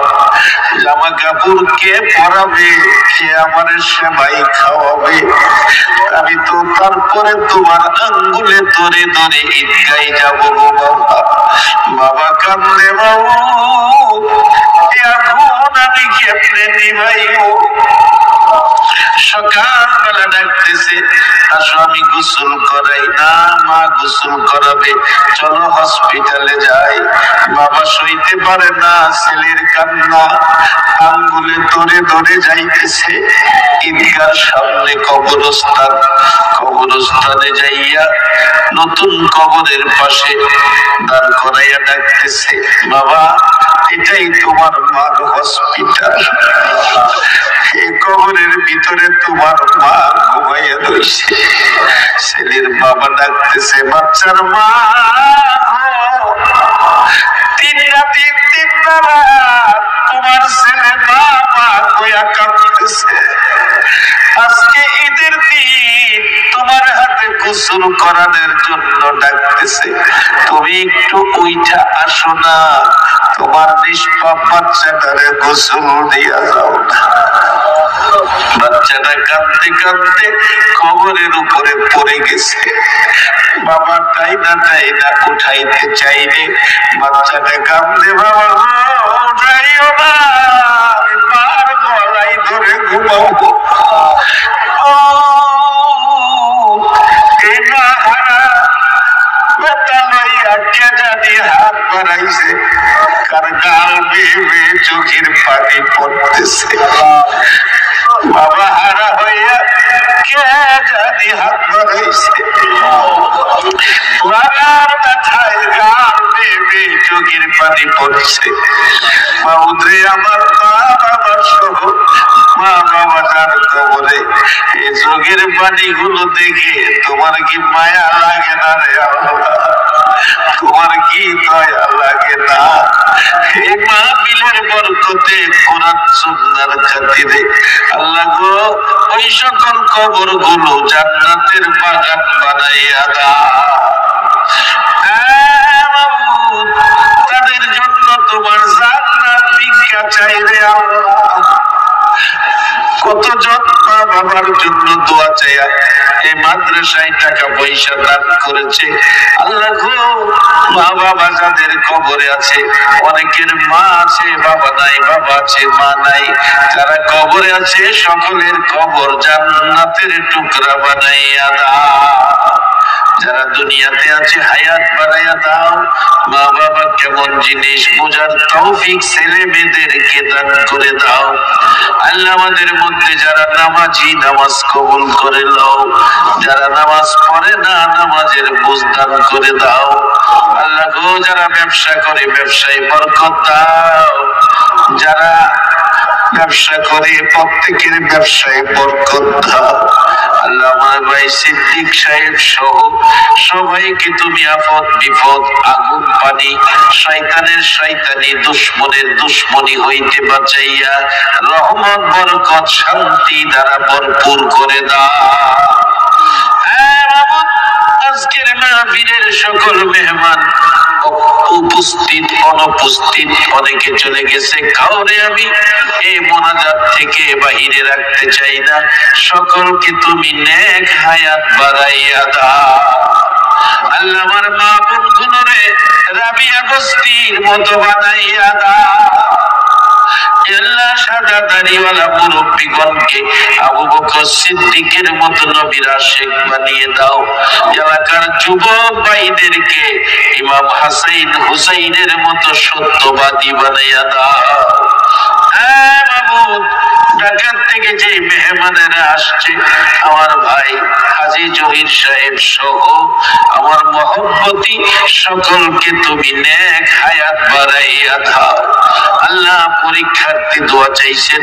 জামা কাপড় কে পরাবে? কে আমার সেবাই খাওয়াবে? আমি তো তারপরে তোমার আঙ্গুলে ধরে ধরে ঈদগায় যাব গো বাবা। বাবা কান্দে, বাবু এখন আমি কেমনে নিভাইব? সকালবেলা ডাকতেছে, আসো আমি গোসল করাই। না মা গোসল করাবে, চলো হসপিটালে যাই। বাবা সইতে পারে না ছেলের কান্না, আঙ্গুলে ধরে ধরে যাইতেছে। ঈদগার সামনে কবরস্থান, কবরস্থানে যাইয়া নতুন কবরের পাশে দাঁড় করাইয়া ডাকতেছে, বাবা এটাই তোমার মার হসপিটাল, এই কবরের ভিতরে তোমার মা ঘুমাইয়া রয়েছে। ছেলের বাবা ডাকতেছে, বাচ্চার মা 3 রাত তোমার ছেলে মা মা কইয়া কাঁদতেছে। আজকে ঈদের দিন তোমার হাতে গোসল করানোর জন্য ডাকতেছে, তুমি একটু উইঠা আসো না, তোমার নিষ্পাপ বাচ্চাটারে গোসল দিয়া যাও না। বাচ্চাটা কাঁদতে কাঁদতে কবরের উপরে পড়ে গেছে। বাবা তাই না উঠাইতে চাইলে বাচ্চাটা কাঁদতে, বাবা উঠাইও না, আমি মার গলায় ধরে ঘুমাবো। এই মা হারা বেটা লইয়া কে জানি হাত বাড়াইছে, কার গাল বেয়ে বেয়ে চোখের পানি পড়তেছে। বাবা হারা হইয়া কে জানি হাত বাড়াইছে, বাবার ব্যথায় গাল বেয়ে বেয়ে চোখের পানি পড়ছে। বাবুদ্রে আমার মা বাবা সহ মা বাবা যার কবরে, এই চোখের পানি গুলো দেখে তোমার কি মায়া লাগে না রে আল্লাহ? তোমার কি দয়া লাগে না? এই মাহফিলের বরকতে কোরআন সুন্নাহর খাতিরে আল্লাহ গো ওই সকল কবর গুলো জান্নাতের বাগান বানাইয়া দাও। তাদের জন্য তোমার জান্নাত ভিক্ষা চাই রে আল্লাহ। কতজন মা বাবার জন্য দোয়া চাই, এই মাদ্রাসায় টাকা পয়সা দান করেছে। আল্লাহ গো মা বাবা যাদের কবরে আছে, অনেকের মা আছে বাবা নাই, বাবা আছে মা নাই, যারা কবরে আছে সকলের কবর জান্নাতের টুকরা বানাইয়া দাও। যারা দুনিয়াতে আছে হায়াত বাড়াইয়া দাও। মা বাবা কেমন জিনিস বোঝার তৌফিক ছেলে মেয়েদেরকে দান করে দাও। আল্লাহ আমাদের মধ্যে যারা নামাজি নামাজ কবুল করে নাও, যারা নামাজ পড়ে না নামাজের বুঝ দান করে দাও। আল্লাহ গো যারা ব্যবসা করে ব্যবসায় বরকত দাও, যারা ব্যবসা করে প্রত্যেকের ব্যবসায় বরকত দাও। আল্লাহ আমার ভাই সিদ্দিক সাহেব সহ সবাইকে তুমি আপদ বিপদ আগুন পানি শয়তানের শয়তানি দুশ্মনের দুশ্মনী হইতে বাঁচাইয়া রহমত বরকত শান্তি দ্বারা ভরপুর করে দাও। আজকের মাহফিলের সকল মেহমান উপস্থিত অনুপস্থিত অনেকে চলে গেছে, কাউরে আমি এই মোনাজাত থেকে বাহিরে রাখতে চাই না। সকলকে তুমি নেক হায়াত বাড়াইয়া দাও। আল্লাহ আমার মা বোনগুলোরে রাবিয়া বস্তির মতো বানাইয়া দাও। আল্লাহ সাদা দাড়িওয়ালা মুরব্বিগণকে আবু বকর সিদ্দিকের মতো নবীর আশিক বানিয়ে দাও। এলাকার যুবক ভাইদেরকে ইমাম হাসান হুসাইনের মতো সত্যবাদী বানাইয়া দাও। ঢাকার থেকে যে মেহমানেরা আসছে, আমার ভাই হাজী জহির সাহেব সহ আমার মহব্বতী সকলকে তুমি নেক হায়াত বাড়াইয়া দাও। আল্লাহ পরীক্ষার্থী দোয়া চাইছেন,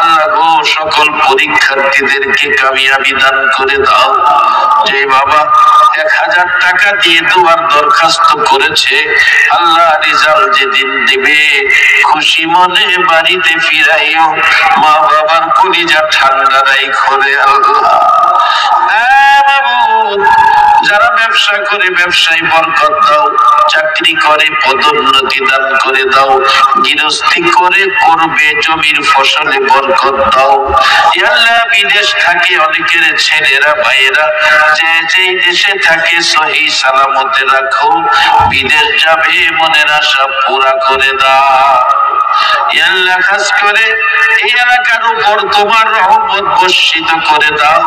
আল্লাহ গো সকল পরীক্ষার্থীদেরকে কামিয়াবি দান করে দাও। যে বাবা 1000 টাকা দিয়ে দোয়ার দরখাস্ত করেছে, আল্লাহ রেজাল্ট যেদিন দেবে খুশি মনে বাড়িতে ফিরাইও, মা বাবার কলিজা ঠান্ডা রাইখো রে আল্লাহ। যারা ব্যবসা করে ব্যবসায় বরকত দাও, চাকরি করে পদোন্নতি দান করে দাও, গৃহস্থী করে করবে জমির ফসলে বরকত দাও। আল্লাহ বিদেশ থাকে অনেকের ছেলেরা ভাইয়েরা যে যেই দেশে থাকে সহি সালামতে রাখো, বিদেশ যাবে মনের আশা পুরা করে দাও। আল্লাহ খাস করে এই এলাকার উপর তোমার রহমত বর্ষিত করে দাও।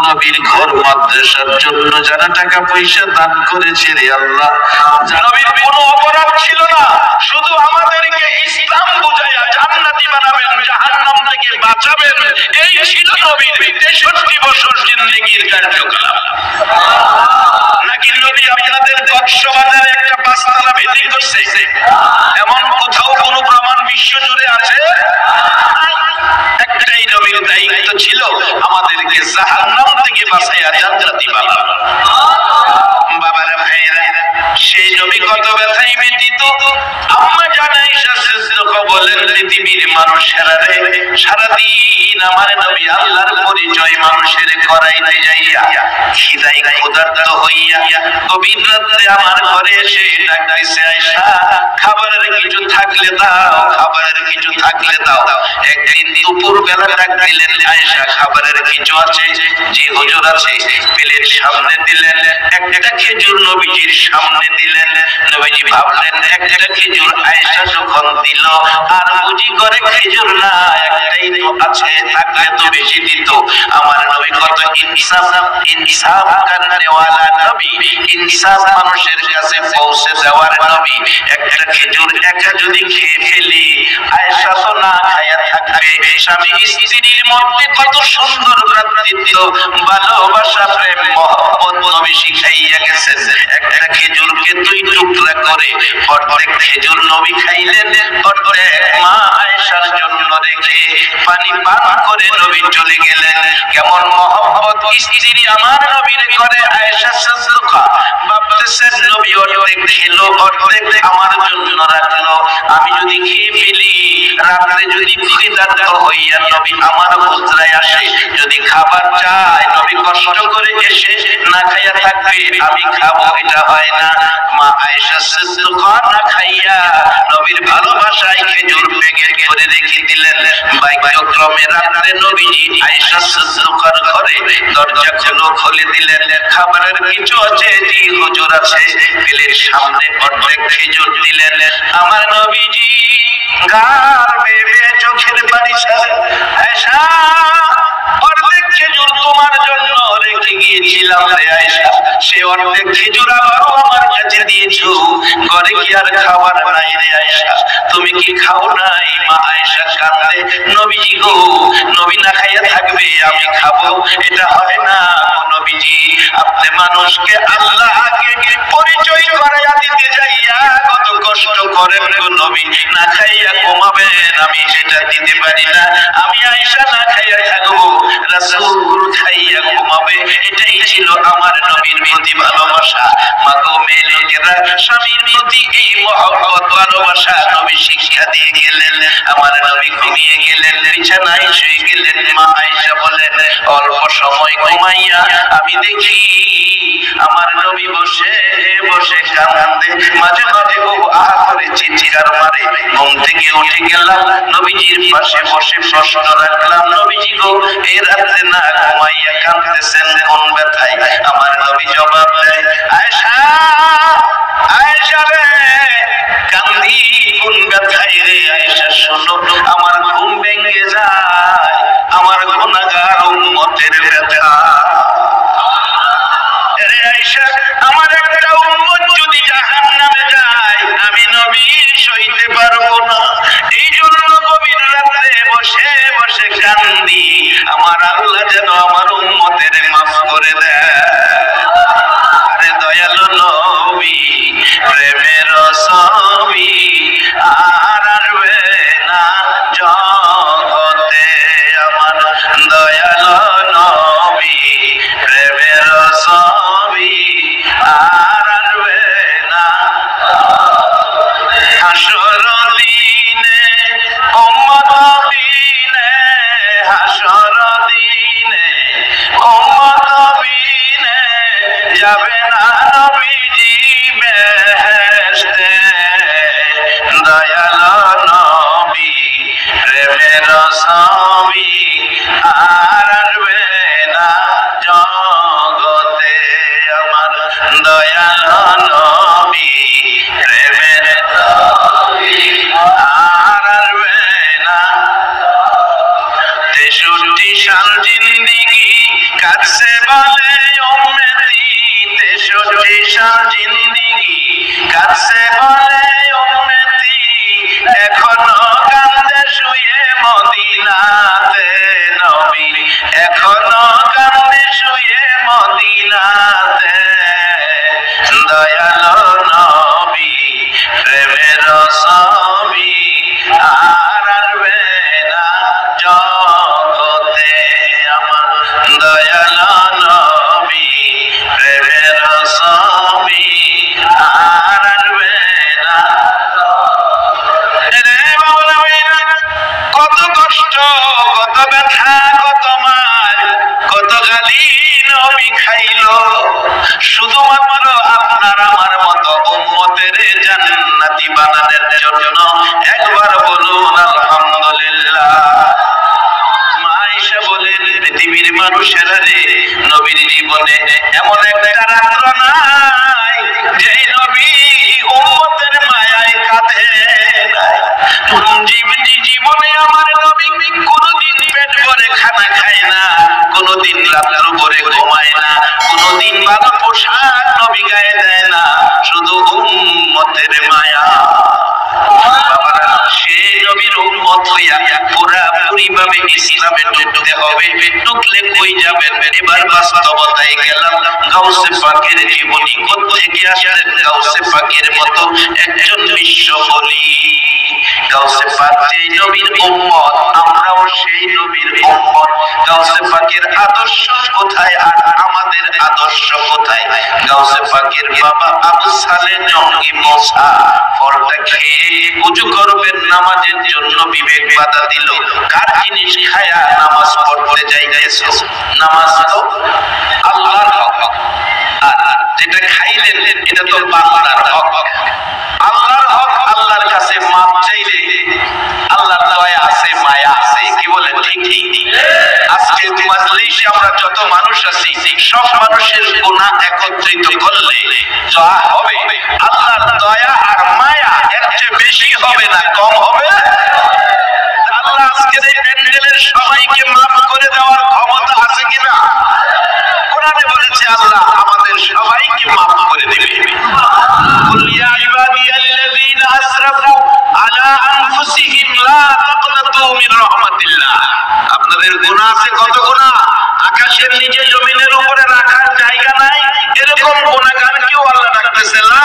নবীর ঘর মাদ্রাসার জন্য যারা টাকা পয়সা দান করেছে রে আল্লাহ, নবীর কোনো অপরাধ ছিল না, শুধু আমাদেরকে ইসলাম বুঝাইয়া জান্নাতি বানাবেন, জাহান্নাম থেকে বাঁচাবেন, এই ছিল নবীর 63 বছর জিন্দেগীর কার্যকলাপ। নাকি নবী আপনাদের কক্সবাজারে একটা পাঁচতলা বিল্ডিং করছে? এমন কোথাও কোনো প্রমাণ বিশ্ব জুড়ে আছে? একটাই নবীর দায়িত্ব ছিল আমাদেরকে জাহান্নাম থেকে বাঁচাইয়া জান্নাতি বানানো। বাবারা ভাইরা, সেই নবী কত ব্যথায় ব্যতীত। আম্মা জান আয়েশা সিদ্দিকা বলেন, পৃথিবীর মানুষেরা রে সারাদিন আমার নবী আল্লাহর পরিচয় মানুষের করাইতে যাইয়া খিদায় ক্ষুধার্ত হইয়া গভীর রাতে আমার ঘরে এসে ডাকতেছে, আয়েশা খাবারের কিছু থাকলে দাও, খাবারের কিছু থাকলে দাও। একদিন দুপুর বেলা ডাক দিলেন, আয়েশা খাবারের কিছু আছে? জি হুজুর আছে। প্লেট সামনে দিলেন, একটা খেজুর নবীজির সামনে দিলেন। নবীজি ভাবলেন একটা খেজুর আয়েশা যখন দিল, আর বুঝি করে খেজুর না, একটাই তো আছে, থাকলে তো বেশি দিত। আমার নবী কত ইনসাফ, ইনসাফ করনেওয়ালা নবী, ইনসাফ মানুষের কাছে পৌঁছে দেওয়ার নবী। একটা খেজুর একা যদি খেয়ে ফেলি, আয়েশা তো না খায়া থাকবে। স্বামী স্ত্রীর মধ্যে কত সুন্দর ভ্রাতৃত্ব, ভালোবাসা, প্রেম, মহব্বত নবী শিখাইয়া গেছেন। একটা খেজুরকে 2 টুকরা করে অর্ধেক খেজুর নবী খাইলেন, অর্ধেক মা আয়েশার জন্য রেখে পানি পান করে নবী চলে গেলেন। কেমন মহব্বত স্ত্রী আমার নবীর করে আয়েশা সিদ্দিকা ভাবতেছেন, নবী অর্ধেক খেলো, অর্ধেক আমার জন্য রাখলো। আমি যদি খেয়ে ফেলি, রাত্রে যদি ক্ষুধার্ত হইয়া নবী আমার হুজরায় আসে, যদি খাবার চায়, নবী কষ্ট করে এসে না খাইয়া থাকবে, আমি খাবো, এটা হয় না। মা আয়েশা সিদ্দিকা না খাইয়া নবীর ভালোবাসায় খেজুর ভেঙে করে রেখে দিলেন। ভাগ্যক্রমে রাত্রে নবীজি আয়েশা সিদ্দিকার ঘরে দরজা খুলে দিলেন। খাবারের কিছু আছে? জি হুজুর আছে। প্লেট সামনে অর্ধেক খেজুর দিলেন। আমার নবীজি গাল বেয়ে চোখের পানি ছাড়ে, আয়েশা অর্ধেক খেজুর তোমার জন্য রেখে গিয়েছিলাম রে আয়েশা, সে অর্ধেক খেজুর আবারও আমার কাছে দিয়েছো, ঘরে কি আর খাবার নাই রে আয়েশা? তুমি কি খাও নাই? মা আয়েশা কাঁদে, নবীজি গো, নবী না খাইয়া থাকবে, আমি খাবো, এটা হয় না। নবীজি আপনি মানুষকে আল্লাহকে পরিচয় করাইয়া দিতে যাইয়া কত কষ্ট করেন গো নবী, না খাইয়া ঘুমাবেন, আমি সেটা দিতে পারি না। আমি আয়েশা না খাইয়া থাকবো, রাসূল খাইয়া ছিল আমার নবীর প্রতি ভালোবাসা। মাগো মেয়ে লোকেরা স্বামীর প্রতি এই মহব্বত ভালোবাসা নবী শিক্ষা দিয়ে গেলেন। আমার নবী ঘুমিয়ে গেলেন, বিছানায় শুয়ে গেলেন। মা আয়েশা বলেন, অল্প সময় ঘুমাইয়া আমি দেখি আমার নবী বসে বসে কাঁদে, মাঝে মাঝে ও আহা করে চিৎকার মারে। ঘুম থেকে উঠে গেলাম, নবীজির পাশে বসে প্রশ্ন রাখলাম, নবীজি গো এই রাতে না ঘুমাইয়া কাঁদতেছেন কোন ব্যথায়? আমার নবী জবাব দেয়, আয়েশা আয়েশা রে কান্দি কোন ব্যথায় রে? আয়েশা শোনো, আমার ঘুম ভেঙে যায় আমার গুনাহগার উম্মতের ব্যথা। রে আয়েশা, আমার একটা উম্মত যদি জাহান্নামে যায় আমি নবী সইতে পারবো না, এই জন্য গভীর রাতে বসে বসে কান্দি আমার আল্লাহ যেন আমার উম্মতের মাফ করে দেয়। আরে দয়ালু নবী প্রেমের ছবি আর আসবে না জগতে, আমার দয়ালু নবী প্রেমের ছবি আর আসবে না। হাসর দিনে উম্মত বিনে, হাসর দিনে উম্মত বিনে যাবে না নবীজি বেহেশতে। দয়ালু নবী প্রেমের ছবি আর আসবে না জগতে, আমার দয়ালু নবী প্রেমের ছবি আর আসবে না। 63 সাল জিন্দেগি কাটছে বলে উম্মতি, 63 সাল জিন্দেগি কাটছে বলে উম্মতি, এখনো কান্দে শুয়ে মদিনাতে নবী, এখনো কান্দে শুয়ে মদিনাতে। দয়ালু নবী প্রেমের ছবি আর আসবে না জগতে, আমার দয়ালু নবী প্রেমের ছবি আর আসবে না। রে বাবলা ভাইরা, কত কষ্ট, কত ব্যথা, কত মার, কত গালি নবী খাইলো শুধুমাত্র আপনার আমার মতো উম্মতের জান্নাতি বানানোর জন্য। একবার বলুন আলহামদুলিল্লাহ। মা আয়েশা বলেন, পৃথিবীর মানুষেরা রে নবীর জীবনে এমন একটা রাত্র নাই যে নবী উম্মতের মায়ায় কাঁদে নাই। জীবনে আমার নবী কোনদিন পেট ভরে খানা খায় না, কোনদিন রাত্র ভরে ঘুমায় না, কোনদিন ভালো পোশাক নবী গায়ে দেয় না, শুধু উম্মতের মায়া। বাবারা, সেই নবীর উম্মত হইয়া পুরাপুরি ভাবে ইসলামে ঢুকতে হবে। ঢুকলে কই যাবেন? এবার বাস্তবতায় গেলাম। গাউসে পাকের জীবনী কোত্থেকে আসলেন? গাউসে পাকের মতো একজন বিশ্ব বলি। গাউসে পাক যেই নবীর উম্মত, আমরাও সেই নবীর উম্মত। গাউসে পাকের আদর্শ কোথায় আর আমাদের আদর্শ কোথায়? গাউসে পাকের বাবা আবু সালেহ জঙ্গি মোসা ফলটা খেয়ে উজু করবেন নামাজের জন্য, বিবেক বাধা দিল। কার জিনিস খায়া নামাজ পড়তে যাইতেছো? নামাজ তো আল্লাহর হক, আর যেটা খাইলেন এটা তো বান্দার হক। আল্লাহর হক, আল্লাহর কাছে মাপ চাইলে আল্লাহর দয়া আছে, মায়া আছে। কি বলে? ঠিক ঠিক। আজকে মাজলিসে আমরা যত মানুষ আছি, সব মানুষের গুনাহ একত্রিত করলে যা হবে, আল্লাহর দয়া আর মায়া এর চেয়ে বেশি হবে না কম হবে? আল্লাহ আজকে এই প্যান্ডেলের সবাইকে মাফ করে দেওয়ার ক্ষমতা আছে কিনা? কোরআনে বলেছে আল্লাহ আমাদের সবাইকে মাফ করে দিবে। কুল ইয়া ইবাদিয়াল্লাযীনা আসরাফু আলা আনফুসিহিম লা তাকনাতু মিন রাহমাতিল্লাহ। আপনাদের গুনাহ আছে, কত গুনাহ? আকাশের নিচে জমিনের উপরে রাখার জায়গা নাই, এরকম গুনাহগারকেও আল্লাহ ডাকতেছে লা